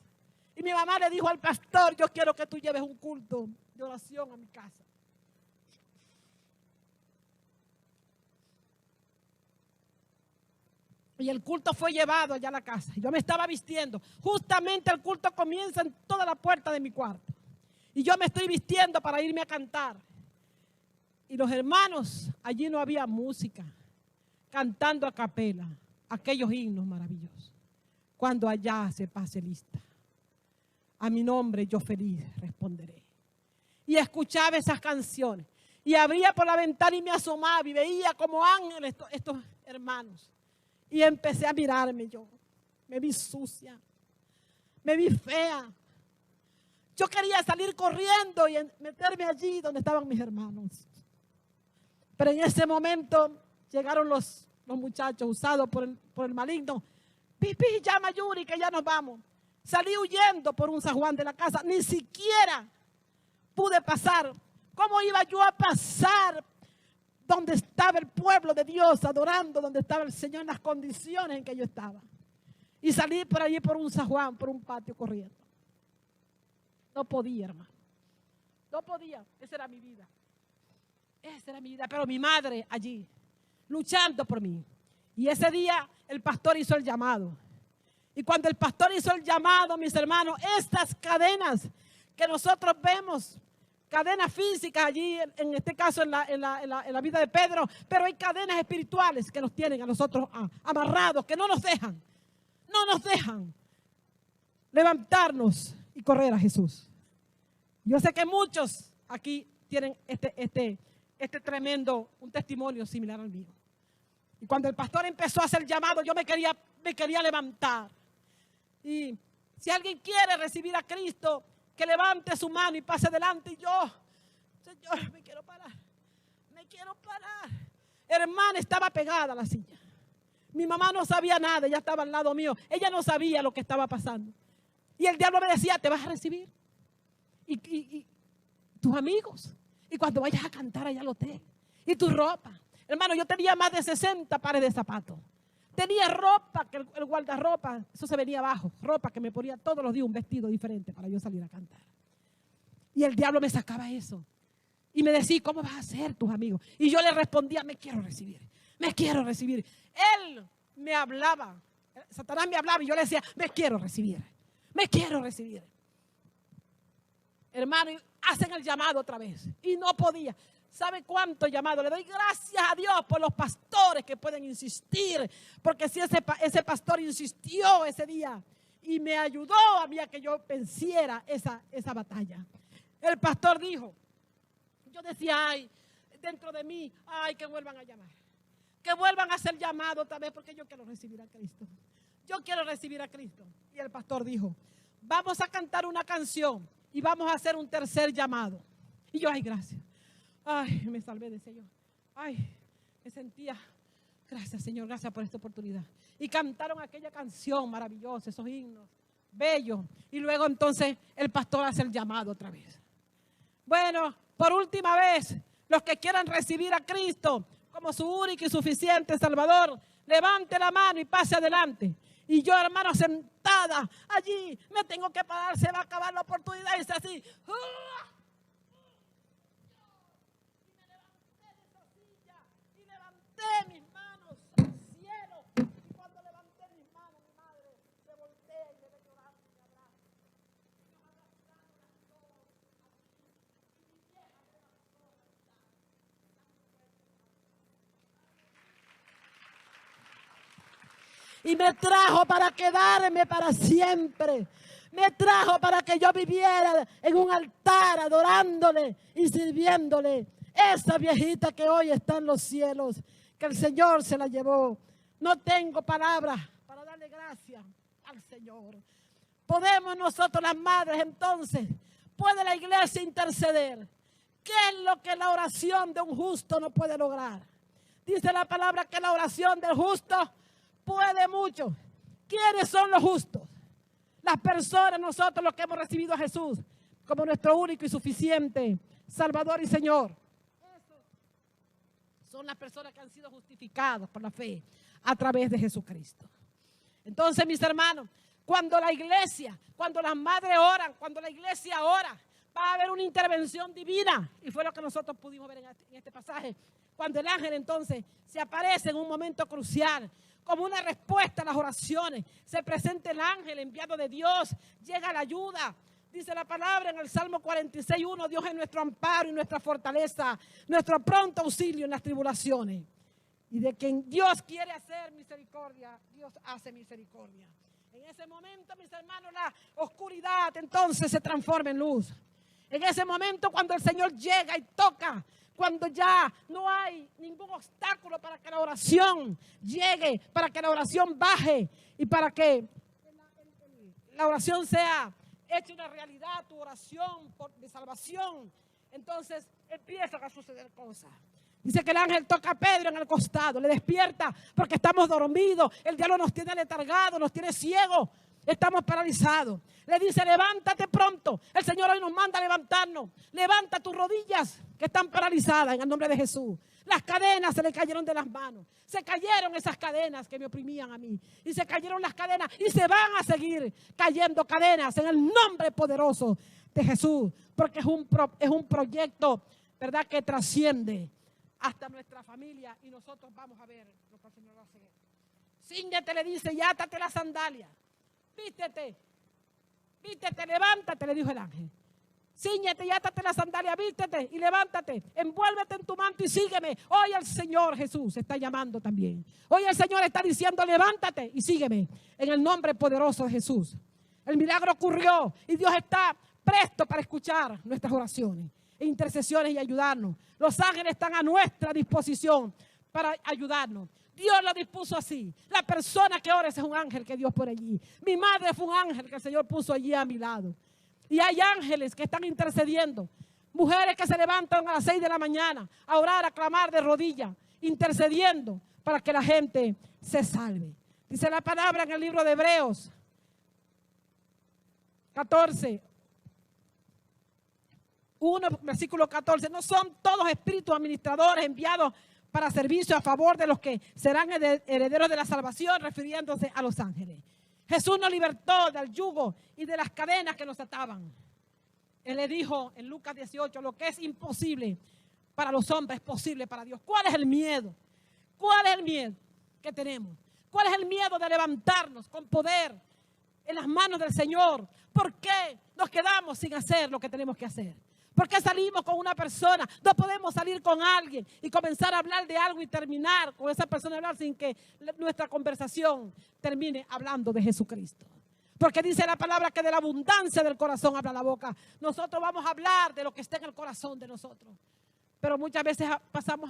Y mi mamá le dijo al pastor, yo quiero que tú lleves un culto de oración a mi casa. Y el culto fue llevado allá a la casa. Yo me estaba vistiendo. Justamente el culto comienza en toda la puerta de mi cuarto. Y yo me estoy vistiendo para irme a cantar. Y los hermanos, allí no había música, cantando a capela, aquellos himnos maravillosos. Cuando allá se pase lista, a mi nombre yo feliz responderé. Y escuchaba esas canciones. Y abría por la ventana y me asomaba y veía como ángeles estos hermanos. Y empecé a mirarme yo. Me vi sucia. Me vi fea. Yo quería salir corriendo y meterme allí donde estaban mis hermanos. Pero en ese momento llegaron los muchachos usados por el maligno. Pipi, llama a Yuri que ya nos vamos. Salí huyendo por un zaguán de la casa. Ni siquiera pude pasar. ¿Cómo iba yo a pasar donde estaba el pueblo de Dios adorando, donde estaba el Señor, en las condiciones en que yo estaba? Y salí por allí por un zaguán, por un patio corriendo. No podía, hermano. No podía. Esa era mi vida. Esa era mi vida. Pero mi madre allí, luchando por mí. Y ese día el pastor hizo el llamado. Y cuando el pastor hizo el llamado, mis hermanos, estas cadenas que nosotros vemos, cadenas físicas allí, en este caso en la vida de Pedro, pero hay cadenas espirituales que nos tienen a nosotros amarrados, que no nos dejan levantarnos y correr a Jesús. Yo sé que muchos aquí tienen este tremendo, un testimonio similar al mío. Y cuando el pastor empezó a hacer el llamado, yo me quería levantar. Y si alguien quiere recibir a Cristo, que levante su mano y pase adelante. Y yo, Señor, me quiero parar. Hermana, estaba pegada a la silla. Mi mamá no sabía nada, ella estaba al lado mío. Ella no sabía lo que estaba pasando. Y el diablo me decía, ¿te vas a recibir? Y tus amigos. Y cuando vayas a cantar allá al hotel. Y tu ropa. Hermano, yo tenía más de 60 pares de zapatos. Tenía ropa, que el guardarropa, eso se venía abajo. Ropa que me ponía todos los días un vestido diferente para yo salir a cantar. Y el diablo me sacaba eso. Y me decía, ¿cómo vas a hacer tus amigos? Y yo le respondía, me quiero recibir. Él me hablaba. Satanás me hablaba y yo le decía, me quiero recibir. Hermano, hacen el llamado otra vez. Y no podía. ¿Sabe cuánto llamado? Le doy gracias a Dios por los pastores que pueden insistir, porque si ese pastor insistió ese día y me ayudó a mí a que yo venciera esa batalla. El pastor dijo, yo decía, ay, dentro de mí, ay, que vuelvan a llamar, que vuelvan a hacer llamado otra vez, porque yo quiero recibir a Cristo. Yo quiero recibir a Cristo. Y el pastor dijo, vamos a cantar una canción y vamos a hacer un tercer llamado. Y yo, ay, gracias. Ay, me salvé, decía yo. Ay, me sentía, gracias Señor, gracias por esta oportunidad. Y cantaron aquella canción maravillosa, esos himnos, bellos. Y luego entonces el pastor hace el llamado otra vez. Bueno, por última vez, los que quieran recibir a Cristo como su único y suficiente Salvador, levante la mano y pase adelante. Y yo, hermano, sentada allí, me tengo que parar, se va a acabar la oportunidad. Y es así. Y levanté mis manos al cielo. Y cuando levanté mis manos, mi madre se voltea y me ve llorando y me abraza. Y nos abrazamos las dos. Y mi vieja me abrazó. Y me trajo para quedarme para siempre. Me trajo para que yo viviera en un altar adorándole y sirviéndole. Esa viejita que hoy está en los cielos, que el Señor se la llevó. No tengo palabras para darle gracias al Señor. Podemos nosotros las madres entonces, puede la iglesia interceder. ¿Qué es lo que la oración de un justo no puede lograr? Dice la palabra que la oración del justo puede mucho. ¿Quiénes son los justos? Las personas, nosotros los que hemos recibido a Jesús como nuestro único y suficiente Salvador y Señor. Esos son las personas que han sido justificadas por la fe a través de Jesucristo. Entonces, mis hermanos, cuando la iglesia, cuando las madres oran, cuando la iglesia ora, va a haber una intervención divina. Y fue lo que nosotros pudimos ver en este pasaje. Cuando el ángel entonces se aparece en un momento crucial, como una respuesta a las oraciones, se presenta el ángel enviado de Dios, llega la ayuda. Dice la palabra en el Salmo 46:1, Dios es nuestro amparo y nuestra fortaleza, nuestro pronto auxilio en las tribulaciones. Y de quien Dios quiere hacer misericordia, Dios hace misericordia. En ese momento, mis hermanos, la oscuridad entonces se transforma en luz. En ese momento, cuando el Señor llega y toca, cuando ya no hay ningún obstáculo para que la oración llegue, para que la oración baje y para que la oración sea hecha una realidad, tu oración de salvación, entonces empiezan a suceder cosas. Dice que el ángel toca a Pedro en el costado, le despierta porque estamos dormidos, el diablo nos tiene letargados, nos tiene ciegos. Estamos paralizados. Le dice, levántate pronto. El Señor hoy nos manda a levantarnos. Levanta tus rodillas que están paralizadas en el nombre de Jesús. Las cadenas se le cayeron de las manos. Se cayeron esas cadenas que me oprimían a mí. Y se cayeron las cadenas y se van a seguir cayendo cadenas en el nombre poderoso de Jesús. Porque es un proyecto, ¿verdad?, que trasciende hasta nuestra familia. Y nosotros vamos a ver lo que el Señor va a hacer. Cíñete, le dice, y átate las sandalias. Vístete, levántate, le dijo el ángel. Cíñete y átate la sandalia, vístete y levántate. Envuélvete en tu manto y sígueme. Hoy el Señor Jesús está llamando también. Hoy el Señor está diciendo, levántate y sígueme. En el nombre poderoso de Jesús. El milagro ocurrió y Dios está presto para escuchar nuestras oraciones e intercesiones y ayudarnos. Los ángeles están a nuestra disposición para ayudarnos. Dios lo dispuso así. La persona que ora es un ángel que Dios pone allí. Mi madre fue un ángel que el Señor puso allí a mi lado. Y hay ángeles que están intercediendo. Mujeres que se levantan a las 6 de la mañana a orar, a clamar de rodillas, intercediendo para que la gente se salve. Dice la palabra en el libro de Hebreos 14, 1, versículo 14. No son todos espíritus administradores enviados para servicio a favor de los que serán herederos de la salvación, refiriéndose a los ángeles. Jesús nos libertó del yugo y de las cadenas que nos ataban. Él le dijo en Lucas 18, lo que es imposible para los hombres es posible para Dios. ¿Cuál es el miedo? ¿Cuál es el miedo que tenemos? ¿Cuál es el miedo de levantarnos con poder en las manos del Señor? ¿Por qué nos quedamos sin hacer lo que tenemos que hacer? ¿Por qué salimos con una persona? No podemos salir con alguien y comenzar a hablar de algo y terminar con esa persona hablar sin que nuestra conversación termine hablando de Jesucristo. Porque dice la palabra que de la abundancia del corazón habla la boca. Nosotros vamos a hablar de lo que está en el corazón de nosotros. Pero muchas veces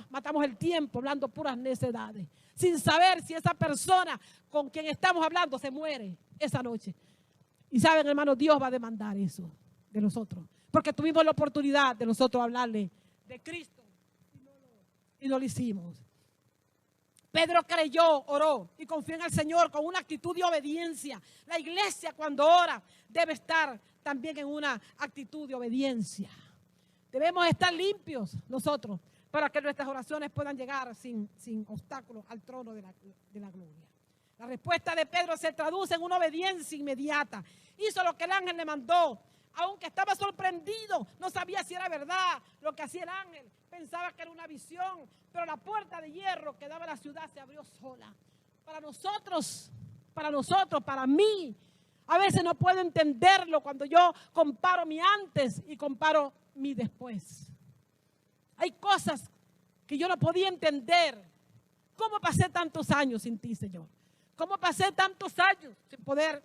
matamos el tiempo hablando puras necedades, sin saber si esa persona con quien estamos hablando se muere esa noche. Y saben, hermanos, Dios va a demandar eso de nosotros. Porque tuvimos la oportunidad de nosotros hablarle de Cristo y no lo hicimos. Pedro creyó, oró y confió en el Señor con una actitud de obediencia. La iglesia cuando ora debe estar también en una actitud de obediencia. Debemos estar limpios nosotros para que nuestras oraciones puedan llegar sin obstáculos al trono de la gloria. La respuesta de Pedro se traduce en una obediencia inmediata. Hizo lo que el ángel le mandó. Aunque estaba sorprendido, no sabía si era verdad lo que hacía el ángel. Pensaba que era una visión, pero la puerta de hierro que daba a la ciudad se abrió sola. Para mí, a veces no puedo entenderlo cuando yo comparo mi antes y comparo mi después. Hay cosas que yo no podía entender. ¿Cómo pasé tantos años sin ti, Señor? ¿Cómo pasé tantos años sin poder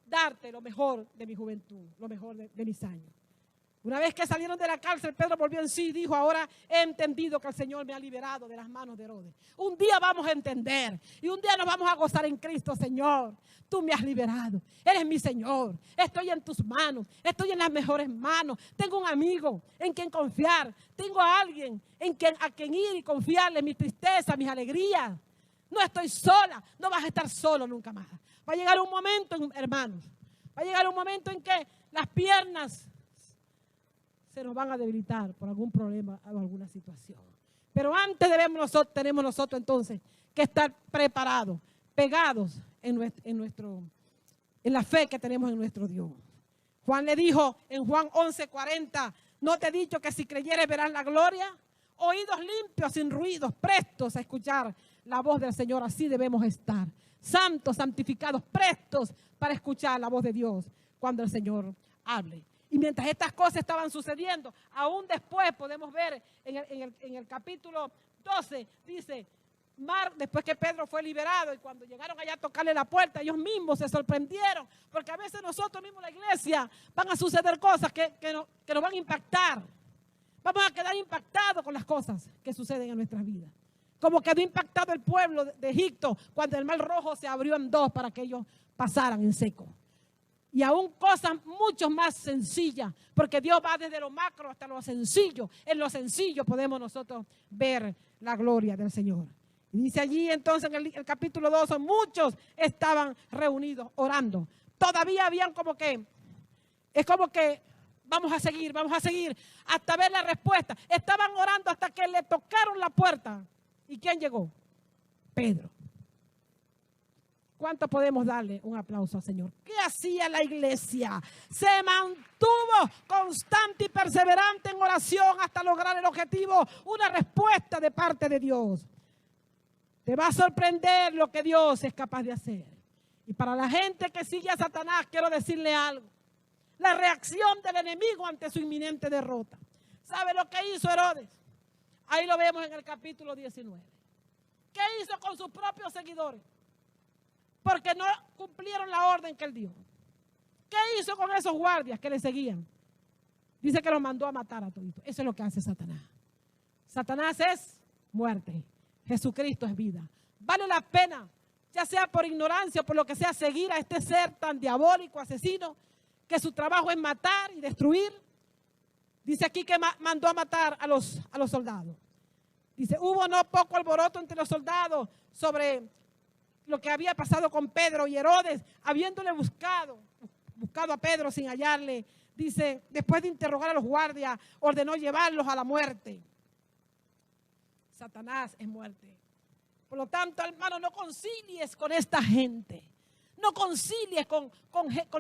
darte lo mejor de mi juventud, lo mejor de mis años? Una vez que salieron de la cárcel, Pedro volvió en sí y dijo: ahora he entendido que el Señor me ha liberado de las manos de Herodes. Un día vamos a entender y un día nos vamos a gozar en Cristo. Señor, tú me has liberado, eres mi Señor, estoy en tus manos, estoy en las mejores manos. Tengo un amigo en quien confiar, tengo a alguien a quien ir y confiarle mis tristezas, mis alegrías. No estoy sola, no vas a estar solo nunca más. Va a llegar un momento, hermanos, va a llegar un momento en que las piernas se nos van a debilitar por algún problema o alguna situación. Pero antes tenemos nosotros entonces que estar preparados, pegados en la fe que tenemos en nuestro Dios. Juan le dijo en Juan 11:40, ¿no te he dicho que si creyeres verás la gloria? Oídos limpios, sin ruidos, prestos a escuchar la voz del Señor. Así debemos estar, santos, santificados, prestos para escuchar la voz de Dios cuando el Señor hable. Y mientras estas cosas estaban sucediendo, aún después podemos ver en el capítulo 12, dice, después que Pedro fue liberado y cuando llegaron allá a tocarle la puerta, ellos mismos se sorprendieron, porque a veces nosotros mismos, la iglesia, van a suceder cosas que nos van a impactar. Vamos a quedar impactados con las cosas que suceden en nuestras vidas. Como quedó impactado el pueblo de Egipto cuando el Mar Rojo se abrió en dos para que ellos pasaran en seco. Y aún cosas mucho más sencillas, porque Dios va desde lo macro hasta lo sencillo. En lo sencillo podemos nosotros ver la gloria del Señor. Y dice allí entonces en el capítulo 12, muchos estaban reunidos orando. Todavía habían es como que vamos a seguir hasta ver la respuesta. Estaban orando hasta que le tocaron la puerta. ¿Y quién llegó? Pedro. ¿Cuánto podemos darle un aplauso al Señor? ¿Qué hacía la iglesia? Se mantuvo constante y perseverante en oración hasta lograr el objetivo, una respuesta de parte de Dios. Te va a sorprender lo que Dios es capaz de hacer. Y para la gente que sigue a Satanás, quiero decirle algo. La reacción del enemigo ante su inminente derrota. ¿Sabe lo que hizo Herodes? Ahí lo vemos en el capítulo 19. ¿Qué hizo con sus propios seguidores? Porque no cumplieron la orden que él dio. ¿Qué hizo con esos guardias que le seguían? Dice que los mandó a matar a todos. Eso es lo que hace Satanás. Satanás es muerte. Jesucristo es vida. Vale la pena, ya sea por ignorancia o por lo que sea, seguir a este ser tan diabólico, asesino, que su trabajo es matar y destruir. Dice aquí que mandó a matar a los soldados. Dice, hubo no poco alboroto entre los soldados sobre lo que había pasado con Pedro y Herodes, habiéndole buscado a Pedro sin hallarle. Dice, después de interrogar a los guardias, ordenó llevarlos a la muerte. Satanás es muerte. Por lo tanto, hermano, no concilies con esta gente. No concilies con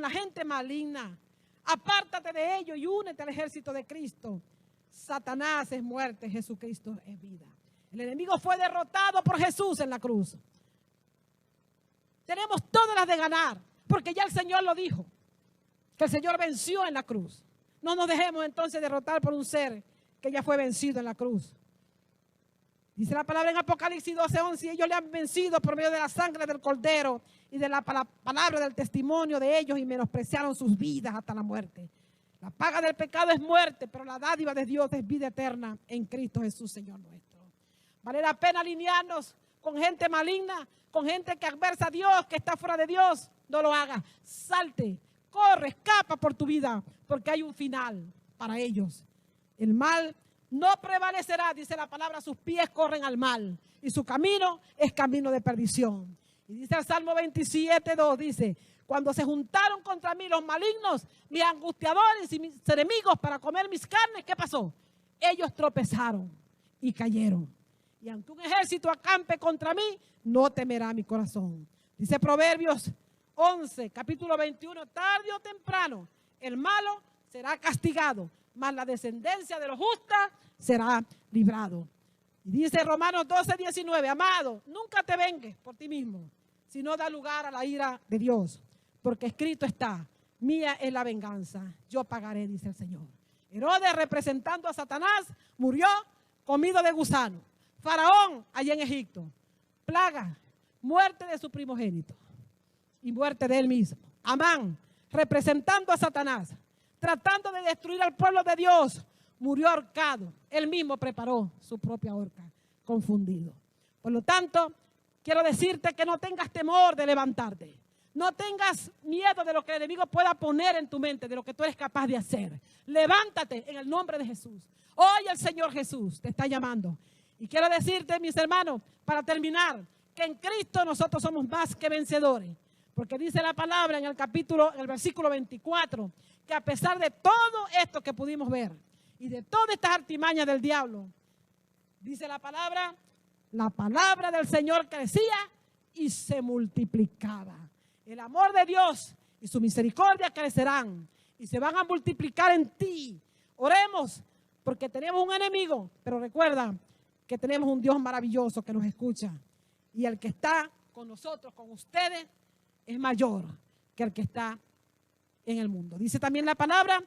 la gente maligna. Apártate de ellos y únete al ejército de Cristo. Satanás es muerte, Jesucristo es vida. El enemigo fue derrotado por Jesús en la cruz. Tenemos todas las de ganar, porque ya el Señor lo dijo, que el Señor venció en la cruz. No nos dejemos entonces derrotar por un ser que ya fue vencido en la cruz. Dice la palabra en Apocalipsis 12:11, ellos le han vencido por medio de la sangre del Cordero y de la palabra del testimonio de ellos y menospreciaron sus vidas hasta la muerte. La paga del pecado es muerte, pero la dádiva de Dios es vida eterna en Cristo Jesús, Señor nuestro. Vale la pena alinearnos con gente maligna, con gente que adversa a Dios, que está fuera de Dios. No lo hagas. Salte, corre, escapa por tu vida, porque hay un final para ellos. El mal no prevalecerá, dice la palabra, sus pies corren al mal y su camino es camino de perdición. Y dice el Salmo 27:2, dice, cuando se juntaron contra mí los malignos, mis angustiadores y mis enemigos para comer mis carnes, ¿qué pasó? Ellos tropezaron y cayeron. Y aunque un ejército acampe contra mí, no temerá mi corazón. Dice Proverbios 11, capítulo 21, tarde o temprano, el malo será castigado, mas la descendencia de los justos será librado. Y dice Romanos 12:19, amado, nunca te vengues por ti mismo, sino da lugar a la ira de Dios, porque escrito está, mía es la venganza, yo pagaré, dice el Señor. Herodes, representando a Satanás, murió comido de gusano. Faraón, allá en Egipto, plaga, muerte de su primogénito y muerte de él mismo. Amán, representando a Satanás, tratando de destruir al pueblo de Dios, murió ahorcado. Él mismo preparó su propia horca, confundido. Por lo tanto, quiero decirte que no tengas temor de levantarte. No tengas miedo de lo que el enemigo pueda poner en tu mente, de lo que tú eres capaz de hacer. Levántate en el nombre de Jesús. Hoy el Señor Jesús te está llamando. Y quiero decirte, mis hermanos, para terminar, que en Cristo nosotros somos más que vencedores. Porque dice la palabra en el versículo 24, que a pesar de todo esto que pudimos ver y de todas estas artimañas del diablo, dice la palabra del Señor crecía y se multiplicaba. El amor de Dios y su misericordia crecerán y se van a multiplicar en ti. Oremos porque tenemos un enemigo, pero recuerda que tenemos un Dios maravilloso que nos escucha. Y el que está con nosotros, con ustedes, es mayor que el que está en el mundo. Dice también la palabra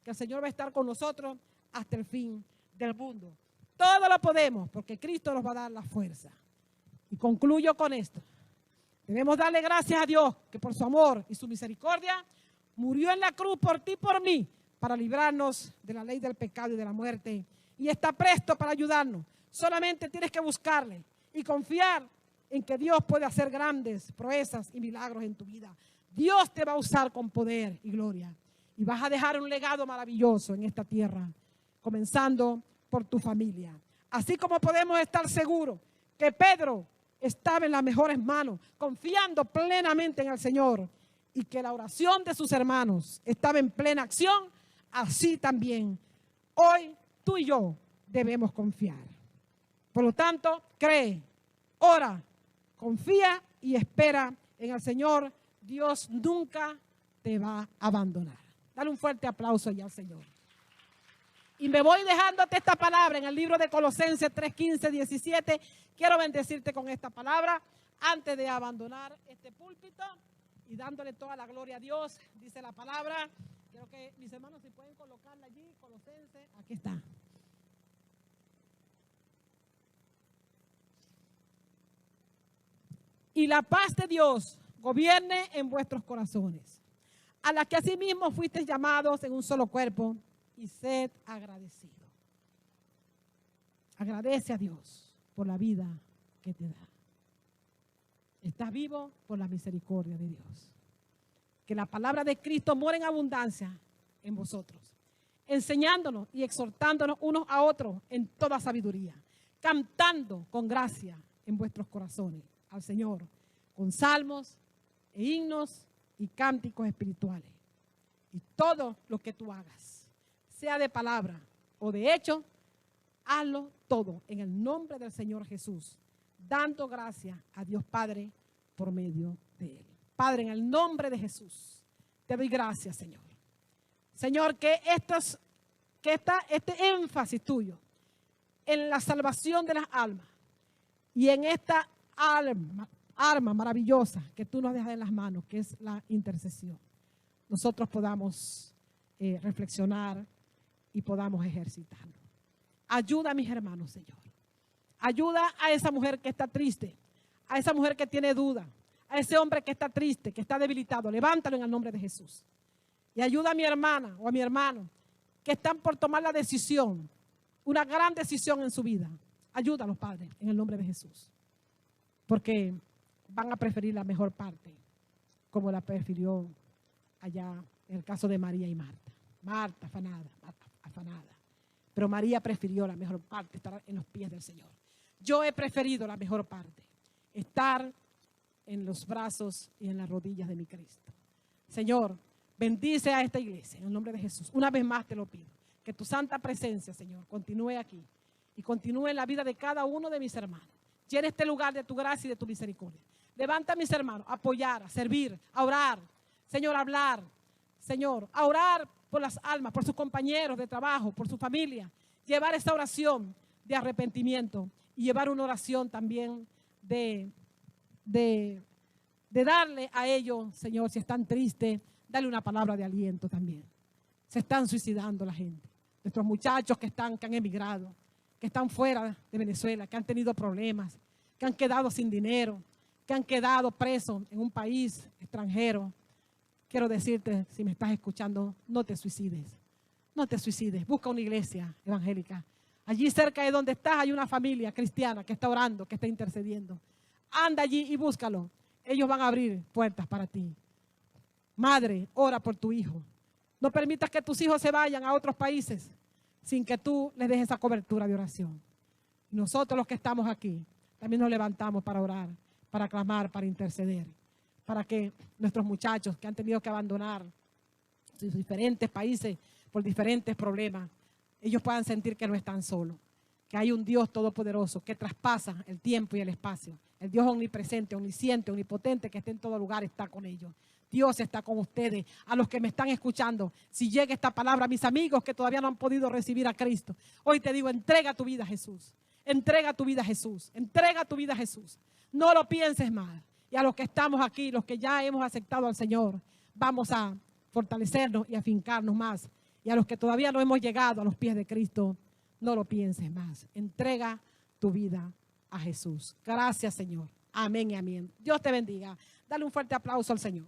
que el Señor va a estar con nosotros hasta el fin del mundo. Todo lo podemos porque Cristo nos va a dar la fuerza. Y concluyo con esto. Debemos darle gracias a Dios que por su amor y su misericordia murió en la cruz por ti y por mí para librarnos de la ley del pecado y de la muerte. Y está presto para ayudarnos. Solamente tienes que buscarle y confiar en que Dios puede hacer grandes proezas y milagros en tu vida. Dios te va a usar con poder y gloria. Y vas a dejar un legado maravilloso en esta tierra, comenzando por tu familia. Así como podemos estar seguros que Pedro estaba en las mejores manos, confiando plenamente en el Señor, y que la oración de sus hermanos estaba en plena acción, así también hoy tú y yo debemos confiar. Por lo tanto, cree, ora, confía y espera en el Señor. Dios nunca te va a abandonar. Dale un fuerte aplauso ya al Señor. Y me voy dejándote esta palabra en el libro de Colosenses 3:15-17. Quiero bendecirte con esta palabra antes de abandonar este púlpito y dándole toda la gloria a Dios. Dice la palabra. Quiero que mis hermanos si pueden colocarla allí, Colosenses, aquí está. Y la paz de Dios gobierne en vuestros corazones, a la que asimismo fuisteis llamados en un solo cuerpo, y sed agradecidos. Agradece a Dios por la vida que te da. Estás vivo por la misericordia de Dios. Que la palabra de Cristo mora en abundancia en vosotros, enseñándonos y exhortándonos unos a otros en toda sabiduría, cantando con gracia en vuestros corazones al Señor, con salmos e himnos y cánticos espirituales. Y todo lo que tú hagas, sea de palabra o de hecho, hazlo todo en el nombre del Señor Jesús, dando gracias a Dios Padre por medio de Él. Padre, en el nombre de Jesús, te doy gracias, Señor. Señor, que este énfasis tuyo en la salvación de las almas y en esta arma maravillosa que tú nos dejas en las manos, que es la intercesión, nosotros podamos reflexionar y podamos ejercitarlo. Ayuda a mis hermanos, Señor. Ayuda a esa mujer que está triste, a esa mujer que tiene duda, a ese hombre que está triste, que está debilitado. Levántalo en el nombre de Jesús. Y ayuda a mi hermana o a mi hermano que están por tomar la decisión, una gran decisión en su vida. Ayúdalos, Padre, en el nombre de Jesús. Porque van a preferir la mejor parte, como la prefirió allá en el caso de María y Marta. Marta, afanada. Pero María prefirió la mejor parte, estar en los pies del Señor. Yo he preferido la mejor parte, estar en los brazos y en las rodillas de mi Cristo. Señor, bendice a esta iglesia en el nombre de Jesús. Una vez más te lo pido. Que tu santa presencia, Señor, continúe aquí y continúe en la vida de cada uno de mis hermanos. Llena este lugar de tu gracia y de tu misericordia. Levanta a mis hermanos a apoyar, a servir, a orar. Señor, a hablar. Señor, a orar por las almas, por sus compañeros de trabajo, por su familia. Llevar esa oración de arrepentimiento y llevar una oración también de darle a ellos, Señor, si están tristes, darle una palabra de aliento también. Se están suicidando la gente. Nuestros muchachos que han emigrado, que están fuera de Venezuela, que han tenido problemas, que han quedado sin dinero, que han quedado presos en un país extranjero. Quiero decirte, si me estás escuchando, no te suicides. No te suicides. Busca una iglesia evangélica. Allí cerca de donde estás hay una familia cristiana que está orando, que está intercediendo. Anda allí y búscalo. Ellos van a abrir puertas para ti. Madre, ora por tu hijo. No permitas que tus hijos se vayan a otros países sin que tú les dejes esa cobertura de oración. Nosotros los que estamos aquí también nos levantamos para orar, para clamar, para interceder, para que nuestros muchachos que han tenido que abandonar sus diferentes países por diferentes problemas, ellos puedan sentir que no están solos, que hay un Dios todopoderoso que traspasa el tiempo y el espacio. El Dios omnipresente, omnisciente, omnipotente, que está en todo lugar, está con ellos. Dios está con ustedes. A los que me están escuchando, si llega esta palabra, mis amigos que todavía no han podido recibir a Cristo, hoy te digo, entrega tu vida a Jesús. Entrega tu vida a Jesús. Entrega tu vida a Jesús. No lo pienses más. Y a los que estamos aquí, los que ya hemos aceptado al Señor, vamos a fortalecernos y afincarnos más. Y a los que todavía no hemos llegado a los pies de Cristo, no lo pienses más. Entrega tu vida a Jesús. Gracias, Señor. Amén y amén. Dios te bendiga. Dale un fuerte aplauso al Señor.